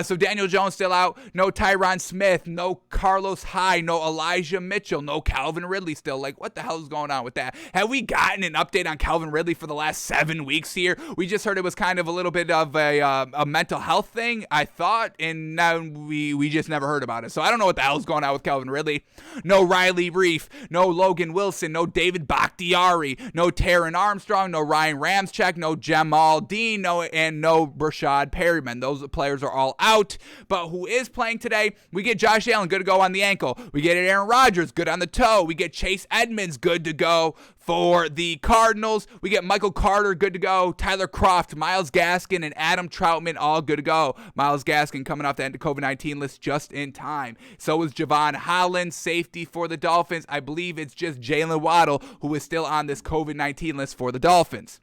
So Daniel Jones still out. No Tyron Smith. No Carlos Hyde. No Elijah Mitchell. No Calvin Ridley still. Like, what the hell is going on with that? Have we gotten an update on Calvin Ridley for the last 7 weeks here? We just heard it was kind of a little bit of a mental health thing, I thought, and now we just never heard about it. So I don't know what the hell is going on with Calvin Ridley. No Riley Reif. No Logan Wilson. No David Bakhtiari. No Taron Armstrong. No Ryan Ramczyk. No Jamal Dean. No Rashad Perryman. Those players are all out, but who is playing today? We get Josh Allen good to go on the ankle. We get Aaron Rodgers good on the toe. We get Chase Edmonds good to go for the Cardinals. We get Michael Carter good to go. Tyler Kroft, Myles Gaskin, and Adam Troutman all good to go. Myles Gaskin coming off the end of COVID-19 list just in time. So is Javon Holland, safety for the Dolphins. I believe it's just Jalen Waddle who is still on this COVID-19 list for the Dolphins.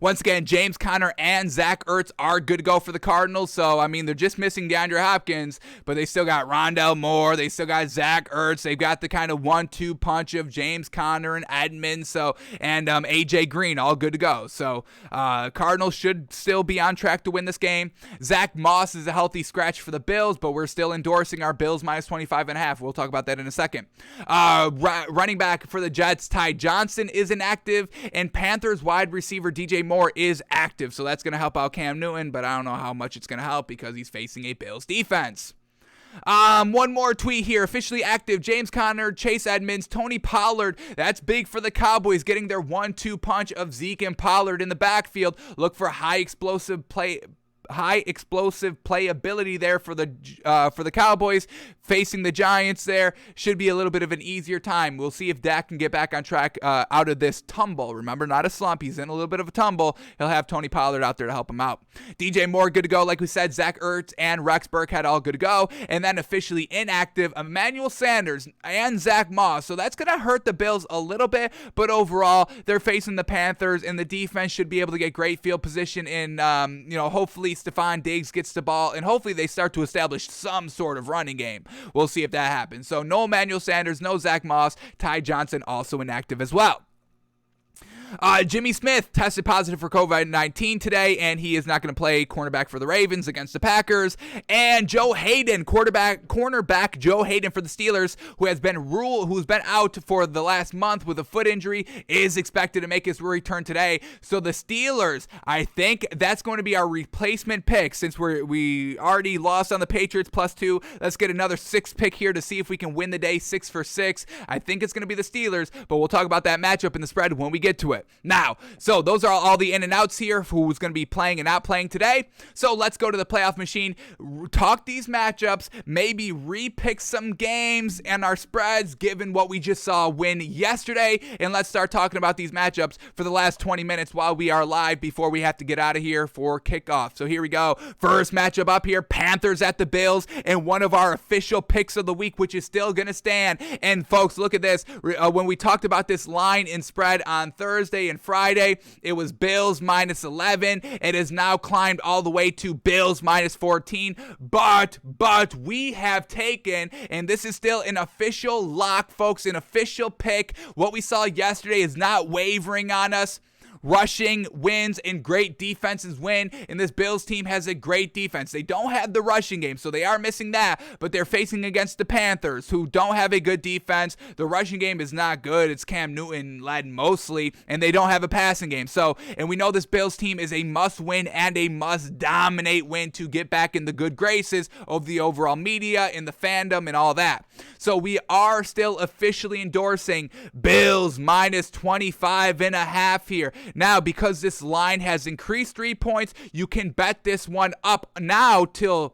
Once again, James Conner and Zach Ertz are good to go for the Cardinals. So, they're just missing DeAndre Hopkins, but they still got Rondale Moore. They still got Zach Ertz. They've got the kind of 1-2 punch of James Conner and Edmonds. And A.J. Green, all good to go. So, Cardinals should still be on track to win this game. Zach Moss is a healthy scratch for the Bills, but we're still endorsing our Bills minus 25.5. We'll talk about that in a second. Running back for the Jets, Ty Johnson is inactive, and Panthers wide receiver DJ Moore is active, so that's going to help out Cam Newton, but I don't know how much it's going to help because he's facing a Bills defense. One more tweet here. Officially active, James Conner, Chase Edmonds, Tony Pollard. That's big for the Cowboys, getting their 1-2 punch of Zeke and Pollard in the backfield. Look for high explosive play high explosive playability there for the Cowboys. Facing the Giants there should be a little bit of an easier time. We'll see if Dak can get back on track out of this tumble. Remember, not a slump. He's in a little bit of a tumble. He'll have Tony Pollard out there to help him out. DJ Moore good to go. Like we said, Zach Ertz and Rex Burkhead all good to go. And then officially inactive, Emmanuel Sanders and Zach Moss. So that's going to hurt the Bills a little bit, but overall, they're facing the Panthers, and the defense should be able to get great field position in, hopefully Stephon Diggs gets the ball, and hopefully they start to establish some sort of running game. We'll see if that happens. So no Emmanuel Sanders, no Zach Moss, Ty Johnson also inactive as well. Jimmy Smith tested positive for COVID-19 today, and he is not going to play cornerback for the Ravens against the Packers. And Joe Hayden, cornerback Joe Hayden for the Steelers, who's been out for the last month with a foot injury, is expected to make his return today. So the Steelers, I think that's going to be our replacement pick since we already lost on the Patriots +2. Let's get another 6 pick here to see if we can win the day 6 for 6. I think it's going to be the Steelers, but we'll talk about that matchup in the spread when we get to it. Now, so those are all the in and outs here, who's going to be playing and not playing today. So let's go to the playoff machine, talk these matchups, maybe repick some games and our spreads given what we just saw win yesterday. And let's start talking about these matchups for the last 20 minutes while we are live before we have to get out of here for kickoff. So here we go. First matchup up here, Panthers at the Bills, and one of our official picks of the week, which is still going to stand. And folks, look at this. When we talked about this line and spread on Thursday and Friday, it was Bills -11. It has now climbed all the way to Bills -14. But we have taken, and this is still an official lock, folks, an official pick. What we saw yesterday is not wavering on us. Rushing wins and great defenses win, and this Bills team has a great defense. They don't have the rushing game, so they are missing that, but they're facing against the Panthers, who don't have a good defense. The rushing game is not good. It's Cam Newton led mostly, and they don't have a passing game. So, and we know this Bills team is a must-win and a must-dominate win to get back in the good graces of the overall media and the fandom and all that. So we are still officially endorsing Bills -25.5 here. Now, because this line has increased 3 points, you can bet this one up now to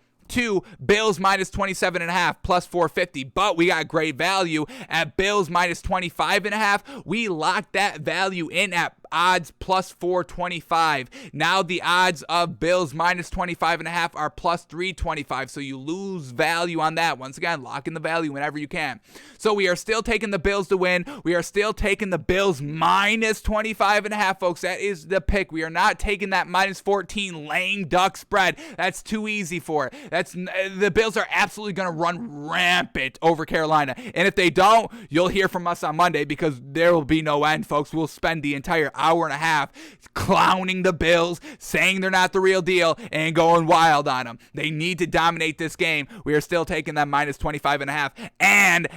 Bills -27.5 +450, but we got great value at Bills -25.5. We locked that value in at odds +425. Now the odds of Bills -25.5 are +325, so you lose value on that. Once again, lock in the value whenever you can. So we are still taking the Bills to win. We are still taking the Bills -25.5, folks. That is the pick. We are not taking that -14 lame duck spread. That's too easy for it. The Bills are absolutely going to run rampant over Carolina. And if they don't, you'll hear from us on Monday, because there will be no end, folks. We'll spend the entire hour and a half clowning the Bills, saying they're not the real deal, and going wild on them. They need to dominate this game. We are still taking that -25.5. And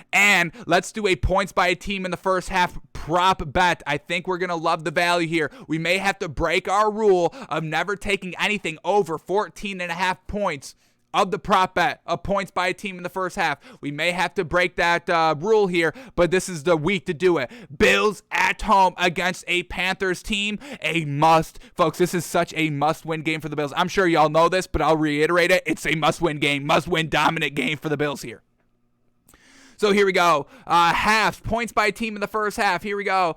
let's do a points by a team in the first half prop bet. I think we're going to love the value here. We may have to break our rule of never taking anything over 14.5 points of the prop bet of points by a team in the first half. We may have to break that rule here, but this is the week to do it. Bills at home against a Panthers team, a must. Folks, this is such a must-win game for the Bills. I'm sure y'all know this, but I'll reiterate it. It's a must-win game, must-win dominant game for the Bills here. So here we go. Halves, points by a team in the first half. Here we go.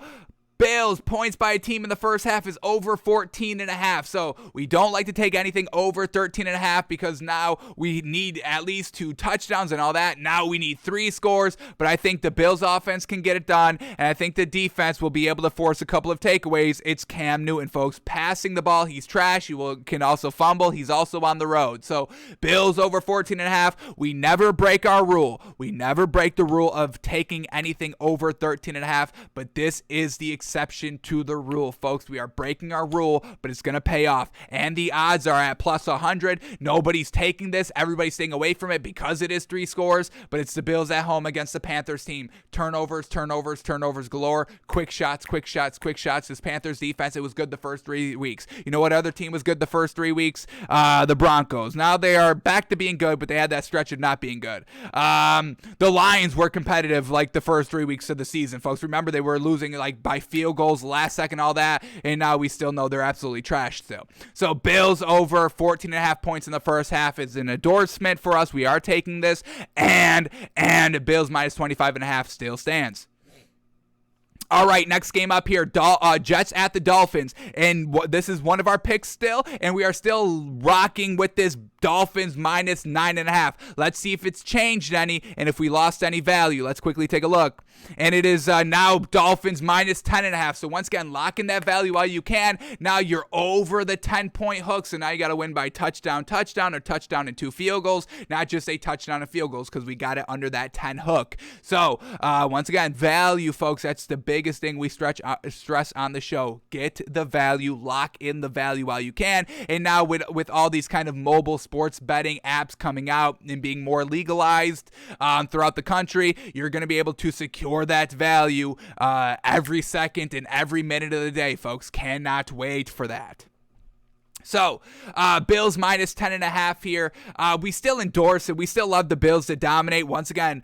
Bills points by a team in the first half is over 14.5. So we don't like to take anything over 13.5 because now we need at least 2 touchdowns and all that. Now we need 3 scores, but I think the Bills offense can get it done, and I think the defense will be able to force a couple of takeaways. It's Cam Newton, folks. Passing the ball, he's trash. Can also fumble. He's also on the road. So Bills over 14.5. We never break our rule. We never break the rule of taking anything over 13.5, but this is the exception to the rule, folks. We are breaking our rule, but it's going to pay off. And the odds are at +100. Nobody's taking this. Everybody's staying away from it because it is 3 scores, but it's the Bills at home against the Panthers team. Turnovers galore. Quick shots. This Panthers defense, it was good the first 3 weeks. You know what other team was good the first 3 weeks? The Broncos. Now they are back to being good, but they had that stretch of not being good. The Lions were competitive like the first 3 weeks of the season, folks. Remember, they were losing like by field goals, last second, all that, and now we still know they're absolutely trash still. So Bills over 14.5 points in the first half is an endorsement for us. We are taking this, and Bills minus 25.5 still stands. All right, next game up here, Jets at the Dolphins, and this is one of our picks still, and we are still rocking with this Dolphins minus 9.5. Let's see if it's changed any, and if we lost any value. Let's quickly take a look. And it is now Dolphins minus 10.5. So once again, lock in that value while you can. Now you're over the 10-point hook, so now you got to win by touchdown, or touchdown and 2 field goals, not just a touchdown and field goals, because we got it under that 10 hook. So once again, value, folks, that's the biggest thing we stress on the show. Get the value, lock in the value while you can. And now with all these kind of mobile sports betting apps coming out and being more legalized throughout the country, you're going to be able to secure that value every second and every minute of the day, folks. Cannot wait for that. So, Bills minus 10.5 here. We still endorse it. We still love the Bills to dominate. Once again,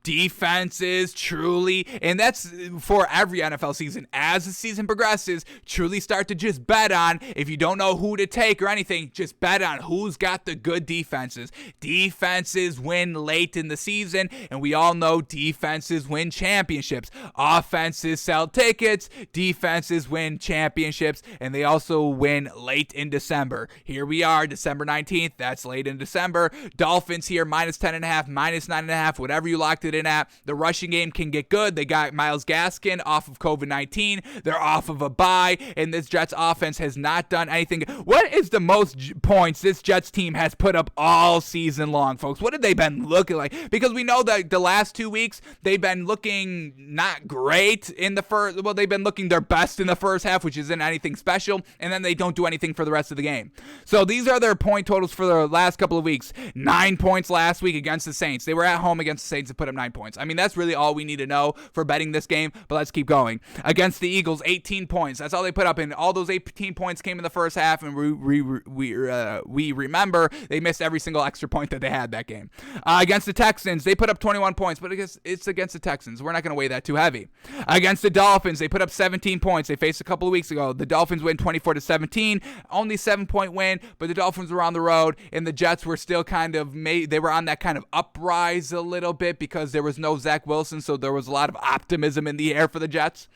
defenses truly, and that's for every NFL season. As the season progresses, truly start to just bet on, if you don't know who to take or anything, just bet on who's got the good defenses. Defenses win late in the season, and we all know defenses win championships. Offenses sell tickets, defenses win championships, and they also win late in December. Here we are, December 19th. That's late in December. Dolphins here, minus 10.5, minus 9.5, whatever you locked it in at. The rushing game can get good. They got Myles Gaskin off of COVID-19. They're off of a bye, and this Jets offense has not done anything. What is the most points this Jets team has put up all season long, folks? What have they been looking like? Because we know that the last 2 weeks, they've been looking not great in the first. Well, they've been looking their best in the first half, which isn't anything special, and then they don't do anything for the rest of the game. So these are their point totals for the last couple of weeks. 9 points last week against the Saints. They were at home against the Saints and put up 9 points. I mean, that's really all we need to know for betting this game, but let's keep going. Against the Eagles, 18 points. That's all they put up, and all those 18 points came in the first half, and we remember they missed every single extra point that they had that game. Against the Texans, they put up 21 points, but it's against the Texans. We're not going to weigh that too heavy. Against the Dolphins, they put up 17 points. They faced a couple of weeks ago. The Dolphins win 24-17, only 7-point win, but the Dolphins were on the road, and the Jets were still kind of they were on that kind of uprise a little bit because there was no Zach Wilson, so there was a lot of optimism in the air for the Jets.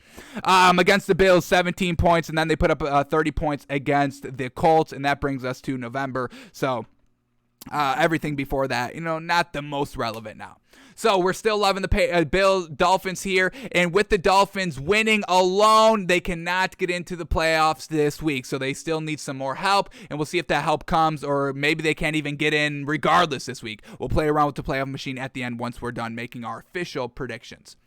Against the Bills, 17 points, and then they put up 30 points against the Colts, and that brings us to November. So everything before that, not the most relevant now. So we're still loving the Dolphins here, and with the Dolphins winning alone, they cannot get into the playoffs this week. So they still need some more help, and we'll see if that help comes, or maybe they can't even get in regardless this week. We'll play around with the playoff machine at the end once we're done making our official predictions.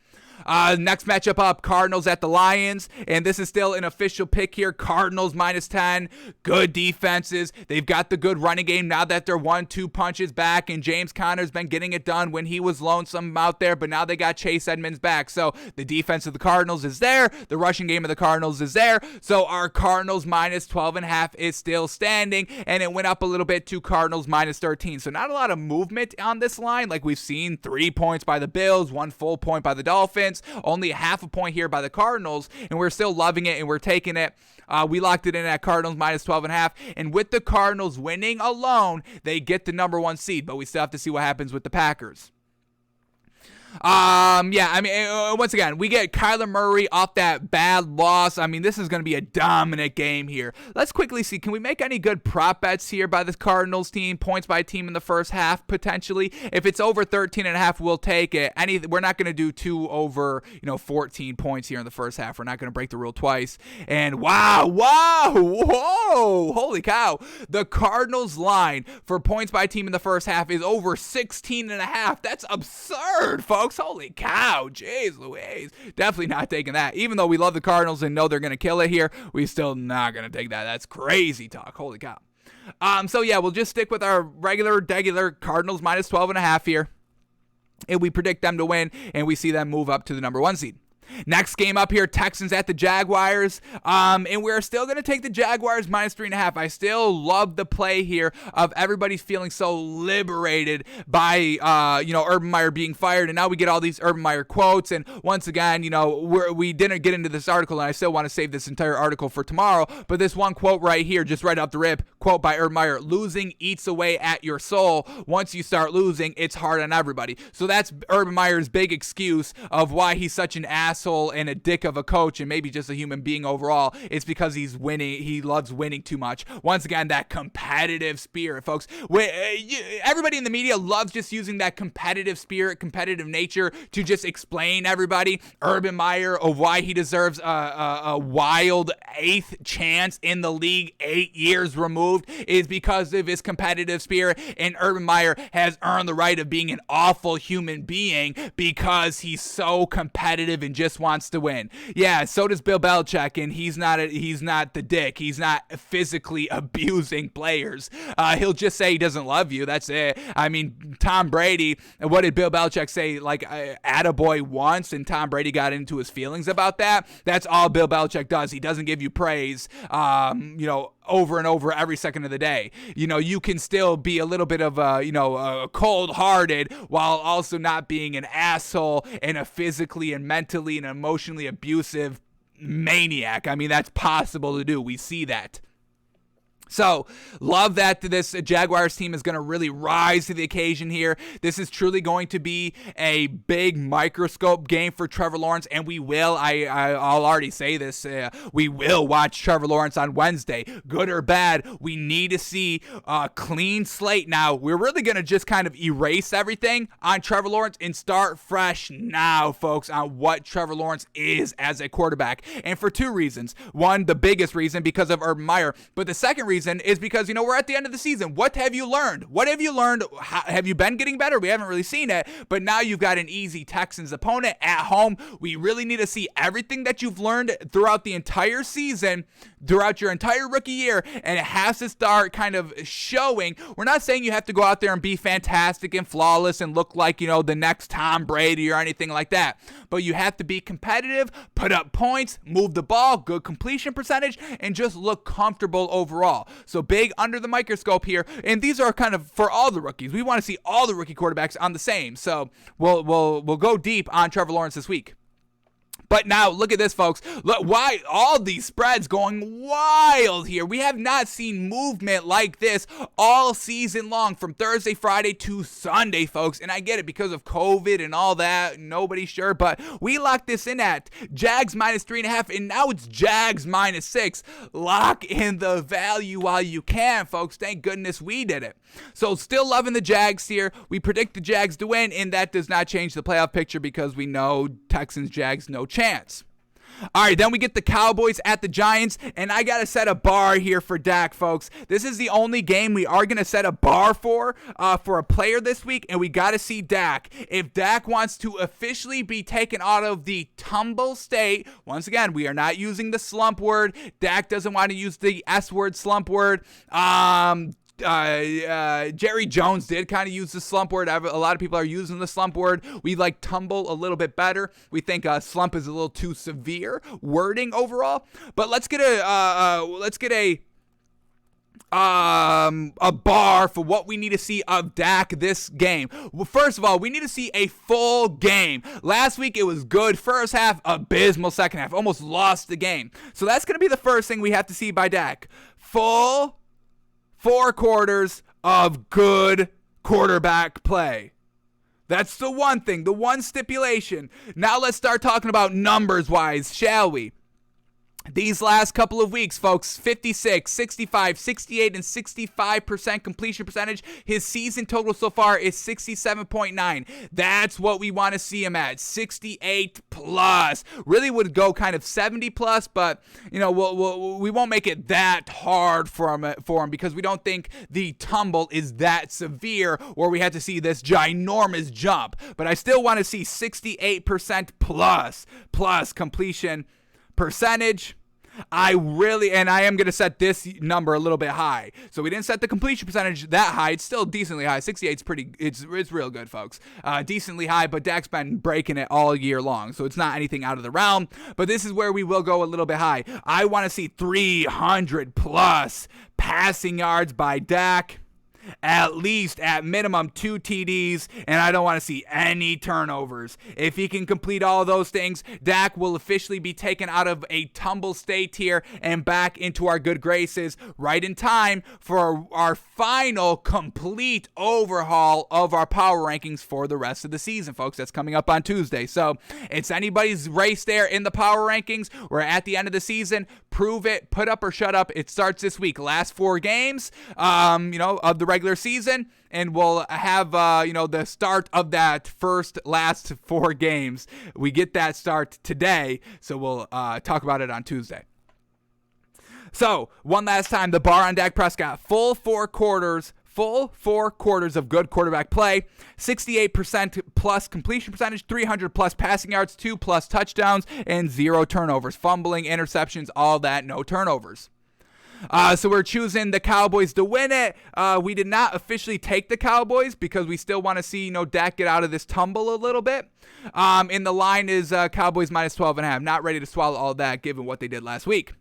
Next matchup up, Cardinals at the Lions, and this is still an official pick here. Cardinals minus 10, good defenses. They've got the good running game now that they're 1-2 punches back, and James Conner's been getting it done when he was lonesome out there, but now they got Chase Edmonds back. So the defense of the Cardinals is there. The rushing game of the Cardinals is there. So our Cardinals minus 12.5 is still standing, and it went up a little bit to Cardinals minus 13. So not a lot of movement on this line like we've seen. 3 points by the Bills, 1 full point by the Dolphins. Only half a point here by the Cardinals, and we're still loving it, and we're taking it. We locked it in at Cardinals minus 12.5, and with the Cardinals winning alone, they get the number 1 seed, but we still have to see what happens with the Packers. Once again, we get Kyler Murray off that bad loss. I mean, this is going to be a dominant game here. Let's quickly see, can we make any good prop bets here by the Cardinals team, points by team in the first half, potentially? If it's over 13.5, we'll take it. We're not going to do 2 over, 14 points here in the first half. We're not going to break the rule twice. And whoa, holy cow. The Cardinals line for points by team in the first half is over 16.5. That's absurd, folks. Holy cow, jeez Louise. Definitely not taking that. Even though we love the Cardinals and know they're going to kill it here, we still not going to take that. That's crazy talk. Holy cow. We'll just stick with our regular Cardinals minus 12.5 here. And we predict them to win, and we see them move up to the number 1 seed. Next game up here, Texans at the Jaguars. And we're still going to take the Jaguars minus 3.5. I still love the play here of everybody's feeling so liberated by, Urban Meyer being fired. And now we get all these Urban Meyer quotes. And once again, we didn't get into this article, and I still want to save this entire article for tomorrow. But this one quote right here, just right off the rip, quote by Urban Meyer: "Losing eats away at your soul. Once you start losing, it's hard on everybody." So that's Urban Meyer's big excuse of why he's such an asshole and a dick of a coach, and maybe just a human being overall. It's because he's winning. He loves winning too much. Once again, that competitive spirit, folks. Everybody in the media loves just using that competitive spirit, competitive nature to just explain everybody. Urban Meyer of why he deserves a wild 8th chance in the league 8 years removed is because of his competitive spirit, and Urban Meyer has earned the right of being an awful human being because he's so competitive and just wants to win. Yeah, so does Bill Belichick, and he's not the dick. He's not physically abusing players. He'll just say he doesn't love you. That's it. I mean, Tom Brady, what did Bill Belichick say? Like, attaboy once, and Tom Brady got into his feelings about that. That's all Bill Belichick does. He doesn't give you praise, over and over every second of the day. You can still be a little bit of cold-hearted while also not being an asshole and a physically and mentally and emotionally abusive maniac. I mean, that's possible to do. We see that. So, love that this Jaguars team is going to really rise to the occasion here. This is truly going to be a big microscope game for Trevor Lawrence, and we will, I'll already say this, we will watch Trevor Lawrence on Wednesday. Good or bad, we need to see a clean slate now. We're really going to just kind of erase everything on Trevor Lawrence and start fresh now, folks, on what Trevor Lawrence is as a quarterback. And for two reasons. One, the biggest reason, because of Urban Meyer, but the second reason is because, we're at the end of the season. What have you learned? What have you learned? Have you been getting better? We haven't really seen it, but now you've got an easy Texans opponent at home. We really need to see everything that you've learned throughout the entire season, throughout your entire rookie year, and it has to start kind of showing. We're not saying you have to go out there and be fantastic and flawless and look like, the next Tom Brady or anything like that, but you have to be competitive, put up points, move the ball, good completion percentage, and just look comfortable overall. So big under the microscope here, and these are kind of for all the rookies. We want to see all the rookie quarterbacks on the same. So we'll go deep on Trevor Lawrence this week. But now, look at this, folks. Look, why all these spreads going wild here. We have not seen movement like this all season long, from Thursday, Friday to Sunday, folks. And I get it because of COVID and all that. Nobody's sure, but we locked this in at Jags minus 3.5, and now it's Jags minus 6. Lock in the value while you can, folks. Thank goodness we did it. So still loving the Jags here. We predict the Jags to win, and that does not change the playoff picture because we know Texans, Jags, no chance. All right, then we get the Cowboys at the Giants, and I got to set a bar here for Dak, folks. This is the only game we are going to set a bar for a player this week, and we got to see Dak. If Dak wants to officially be taken out of the tumble state, once again, we are not using the slump word. Dak doesn't want to use the S word, slump word. Jerry Jones did kind of use the slump word. A lot of people are using the slump word. We like tumble a little bit better. We think slump is a little too severe wording overall. But let's get a bar for what we need to see of Dak this game. Well, first of all, we need to see a full game. Last week it was good first half, abysmal second half, almost lost the game. So that's going to be the first thing we have to see by Dak. Full 4 quarters of good quarterback play. That's the one thing, the one stipulation. Now let's start talking about numbers-wise, shall we? These last couple of weeks, folks, 56, 65, 68, and 65% completion percentage. His season total so far is 67.9. That's what we want to see him at, 68 plus. Really would go kind of 70 plus, but we won't make it that hard for him because we don't think the tumble is that severe where we have to see this ginormous jump. But I still want to see 68% plus completion percentage. I am going to set this number a little bit high. So we didn't set the completion percentage that high. It's still decently high. 68's it's real good, folks. Decently high, but Dak's been breaking it all year long. So it's not anything out of the realm. But this is where we will go a little bit high. I want to see 300 plus passing yards by Dak. At least, at minimum, 2 TDs, and I don't want to see any turnovers. If he can complete all those things, Dak will officially be taken out of a tumble state here and back into our good graces right in time for our final complete overhaul of our power rankings for the rest of the season, folks. That's coming up on Tuesday. So it's anybody's race there in the power rankings. We're at the end of the season. Prove it. Put up or shut up. It starts this week. Last 4 games, of the regular season, and we'll have the start of that last 4 games. We get that start today, so we'll talk about it on Tuesday. So one last time, the bar on Dak Prescott: full 4 quarters of good quarterback play, 68% plus completion percentage, 300 plus passing yards, 2 plus touchdowns, and 0 turnovers, fumbling, interceptions, all that, no turnovers. So we're choosing the Cowboys to win it. We did not officially take the Cowboys because we still want to see, Dak get out of this tumble a little bit. And the line is Cowboys minus 12.5. Not ready to swallow all that given what they did last week.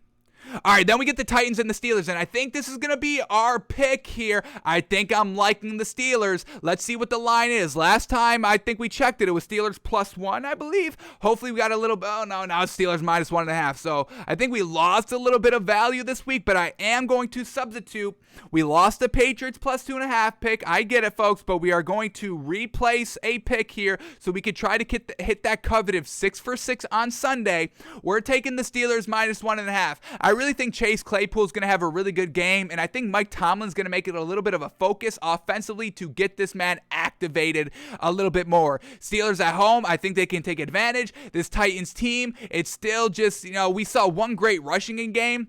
All right, then we get the Titans and the Steelers, and I think this is going to be our pick here. I think I'm liking the Steelers. Let's see what the line is. Last time, I think we checked it. It was Steelers +1, I believe. Hopefully, we got a little bit. Oh, no, now it's Steelers minus 1.5. So I think we lost a little bit of value this week, but I am going to substitute. We lost the Patriots +2.5 pick. I get it, folks, but we are going to replace a pick here so we could try to hit that coveted 6 for 6 on Sunday. We're taking the Steelers minus 1.5. I really think Chase Claypool is going to have a really good game, and I think Mike Tomlin's going to make it a little bit of a focus offensively to get this man activated a little bit more. Steelers at home, I think they can take advantage. This Titans team, it's still just, we saw one great rushing game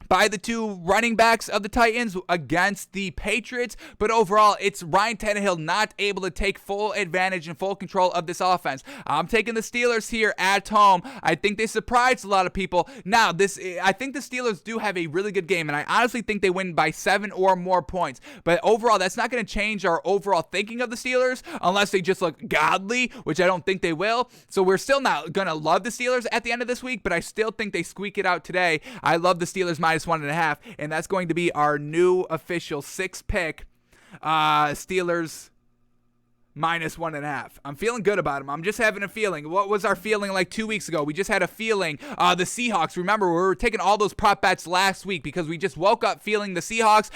by the 2 running backs of the Titans against the Patriots, but overall, it's Ryan Tannehill not able to take full advantage and full control of this offense. I'm taking the Steelers here at home. I think they surprised a lot of people. Now, I think the Steelers do have a really good game, and I honestly think they win by 7 or more points, but overall, that's not going to change our overall thinking of the Steelers unless they just look godly, which I don't think they will. So we're still not going to love the Steelers at the end of this week, but I still think they squeak it out today. I love the Steelers minus 1.5, and that's going to be our new official 6th pick. Steelers minus 1.5. I'm feeling good about them. I'm just having a feeling. What was our feeling like 2 weeks ago? We just had a feeling. The Seahawks, remember, we were taking all those prop bets last week because we just woke up feeling the Seahawks.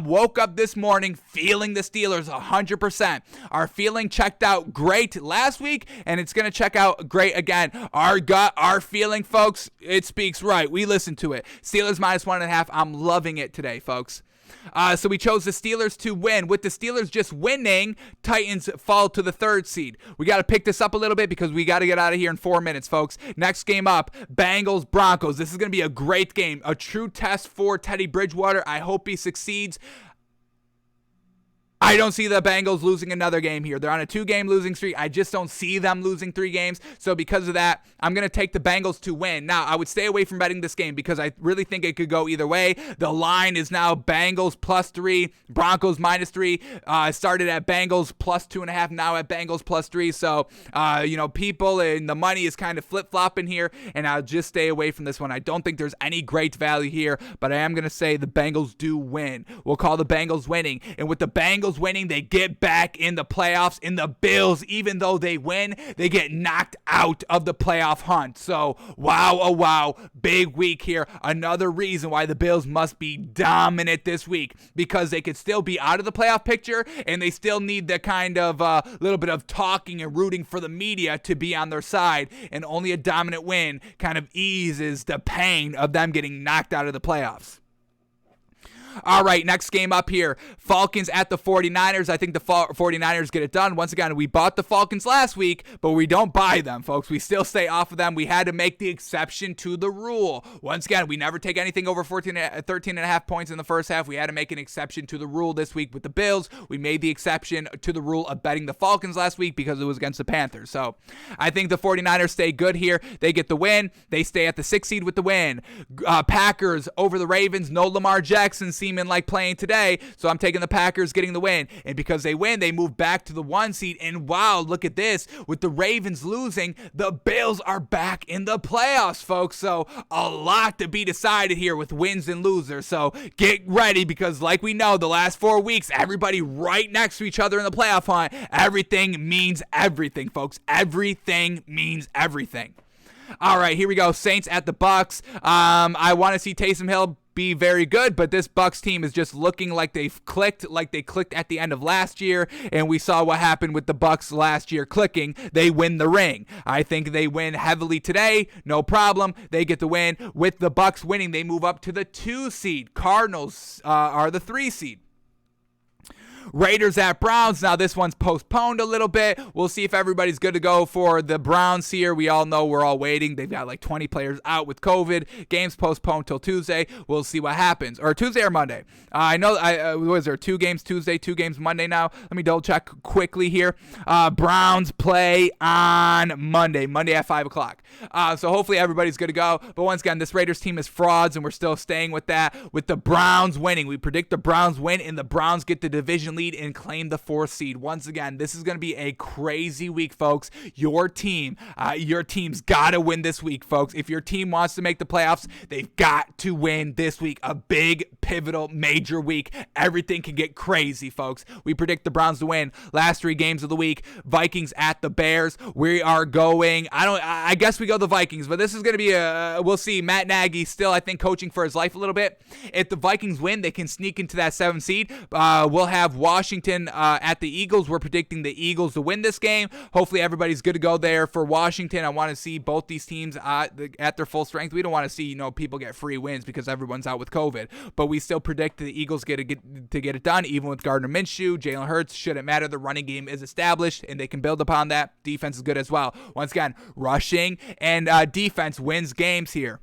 Woke up this morning feeling the Steelers 100%. Our feeling checked out great last week, and it's going to check out great again. Our gut, our feeling, folks, it speaks right. We listen to it. Steelers minus 1.5. I'm loving it today, folks. So we chose the Steelers to win. With the Steelers just winning, Titans fall to the 3rd seed. We got to pick this up a little bit because we got to get out of here in 4 minutes, folks. Next game up, Bengals-Broncos. This is going to be a great game, a true test for Teddy Bridgewater. I hope he succeeds. I don't see the Bengals losing another game here. They're on a 2-game losing streak. I just don't see them losing 3 games. So because of that, I'm going to take the Bengals to win. Now, I would stay away from betting this game because I really think it could go either way. The line is now Bengals +3, Broncos -3. Started at Bengals +2.5, now at Bengals +3. So, people and the money is kind of flip-flopping here, and I'll just stay away from this one. I don't think there's any great value here, but I am going to say the Bengals do win. We'll call the Bengals winning. And with the Bengals winning, they get back in the playoffs. In the Bills, even though they win, they get knocked out of the playoff hunt. So, wow, oh wow, big week here. Another reason why the Bills must be dominant this week, because they could still be out of the playoff picture, and they still need the kind of little bit of talking and rooting for the media to be on their side, and only a dominant win kind of eases the pain of them getting knocked out of the playoffs. All right, next game up here. Falcons at the 49ers. I think the 49ers get it done. Once again, we bought the Falcons last week, but we don't buy them, folks. We still stay off of them. We had to make the exception to the rule. Once again, we never take anything over 13.5 points in the first half. We had to make an exception to the rule this week with the Bills. We made the exception to the rule of betting the Falcons last week because it was against the Panthers. So I think the 49ers stay good here. They get the win. They stay at the 6th seed with the win. Packers over the Ravens. No Lamar Jackson seeming like playing today, so I'm taking the Packers getting the win. And because they win, they move back to the 1 seed. And wow, look at this. With the Ravens losing, the Bills are back in the playoffs, folks. So a lot to be decided here with wins and losers. So get ready because like we know, the last 4 weeks, everybody right next to each other in the playoff hunt. Everything means everything, folks. Everything means everything. All right, here we go. Saints at the Bucks. I want to see Taysom Hill be very good, but this Bucks team is just looking like they've clicked, like they clicked at the end of last year, and we saw what happened with the Bucks last year clicking. They win the ring. I think they win heavily today, no problem. They get the win. With the Bucks winning, they move up to the 2 seed. Cardinals are the 3 seed. Raiders at Browns. Now this one's postponed a little bit. We'll see if everybody's good to go for the Browns here. We all know we're all waiting. They've got like 20 players out with COVID. Games postponed till Tuesday. We'll see what happens. Or Tuesday or Monday. I know, was there 2 games Tuesday, 2 games Monday now? Let me double check quickly here. Browns play on Monday at 5 o'clock. So hopefully everybody's good to go. But once again, this Raiders team is frauds, and we're still staying with that. With the Browns winning, we predict the Browns win, and the Browns get the division lead and claim the 4th seed. Once again, this is going to be a crazy week, folks. Your team's got to win this week, folks. If your team wants to make the playoffs, they've got to win this week. A big, pivotal, major week. Everything can get crazy, folks. We predict the Browns to win. Last 3 games of the week, Vikings at the Bears. We are going, I guess we go the Vikings, but this is going to be we'll see. Matt Nagy still, I think, coaching for his life a little bit. If the Vikings win, they can sneak into that 7th seed. We'll have Washington at the Eagles. We're predicting the Eagles to win this game. Hopefully everybody's good to go there for Washington. I want to see both these teams at their full strength. We don't want to see people get free wins because everyone's out with COVID, but we still predict the Eagles to get it done, even with Gardner Minshew. Jalen Hurts, shouldn't matter. The running game is established and they can build upon that. Defense is good as well. Once again, rushing and defense wins games here.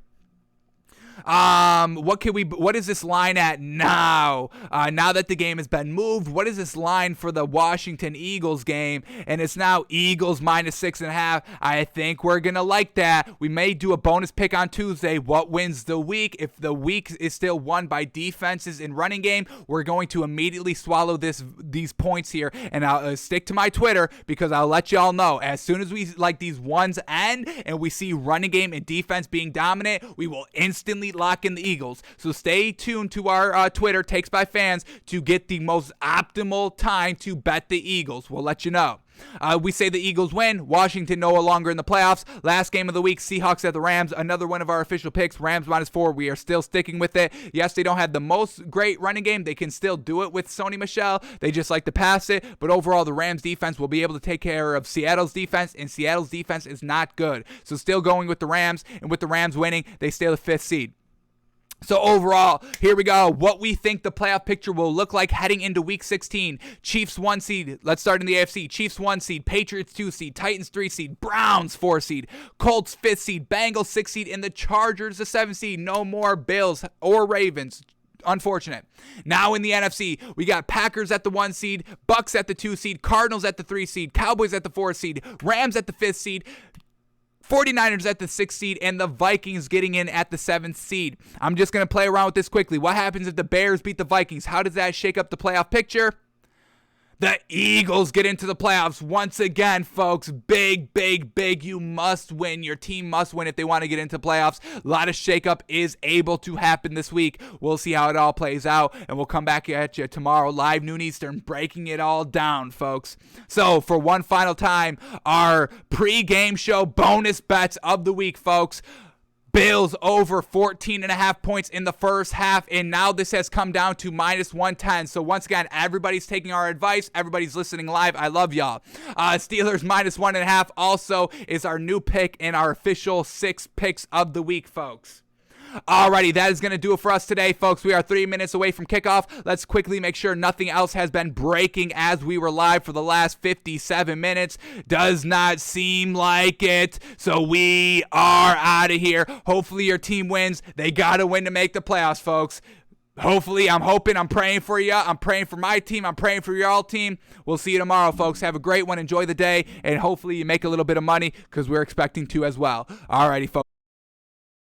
What is this line at now? Now that the game has been moved, what is this line for the Washington Eagles game? And it's now Eagles -6.5. I think we're going to like that. We may do a bonus pick on Tuesday. What wins the week? If the week is still won by defenses and running game, we're going to immediately swallow these points here. And I'll stick to my Twitter because I'll let y'all know. As soon as we like these ones end and we see running game and defense being dominant, we will instantly lock in the Eagles. So stay tuned to our Twitter, Takes by Fans, to get the most optimal time to bet the Eagles. We'll let you know. We say the Eagles win. Washington no longer in the playoffs. Last game of the week, Seahawks at the Rams. Another one of our official picks. Rams -4. We are still sticking with it. Yes, they don't have the most great running game. They can still do it with Sony Michel. They just like to pass it. But overall, the Rams defense will be able to take care of Seattle's defense, and Seattle's defense is not good. So still going with the Rams, and with the Rams winning, they stay the 5th seed. So overall, here we go. What we think the playoff picture will look like heading into Week 16. Chiefs 1 seed. Let's start in the AFC. Chiefs 1 seed. Patriots 2 seed. Titans 3 seed. Browns 4 seed. Colts 5th seed. Bengals 6 seed. And the Chargers the 7th seed. No more Bills or Ravens. Unfortunate. Now in the NFC, we got Packers at the 1 seed. Bucks at the 2 seed. Cardinals at the 3 seed. Cowboys at the 4 seed. Rams at the 5th seed. 49ers at the 6th seed, and the Vikings getting in at the 7th seed. I'm just going to play around with this quickly. What happens if the Bears beat the Vikings? How does that shake up the playoff picture? The Eagles get into the playoffs once again, folks. Big, big, big. You must win. Your team must win if they want to get into playoffs. A lot of shakeup is able to happen this week. We'll see how it all plays out, and we'll come back at you tomorrow, live noon Eastern, breaking it all down, folks. So, for one final time, our pre-game show bonus bets of the week, folks. Bills over 14.5 points in the first half, and now this has come down to -110. So once again, everybody's taking our advice. Everybody's listening live. I love y'all. Steelers -1.5 also is our new pick in our official 6 picks of the week, folks. Alrighty, that is going to do it for us today, folks. We are 3 minutes away from kickoff. Let's quickly make sure nothing else has been breaking as we were live for the last 57 minutes. Does not seem like it. So we are out of here. Hopefully your team wins. They got to win to make the playoffs, folks. Hopefully, I'm hoping, I'm praying for you. I'm praying for my team. I'm praying for your all team. We'll see you tomorrow, folks. Have a great one. Enjoy the day, and hopefully you make a little bit of money because we're expecting to as well. Alrighty, folks.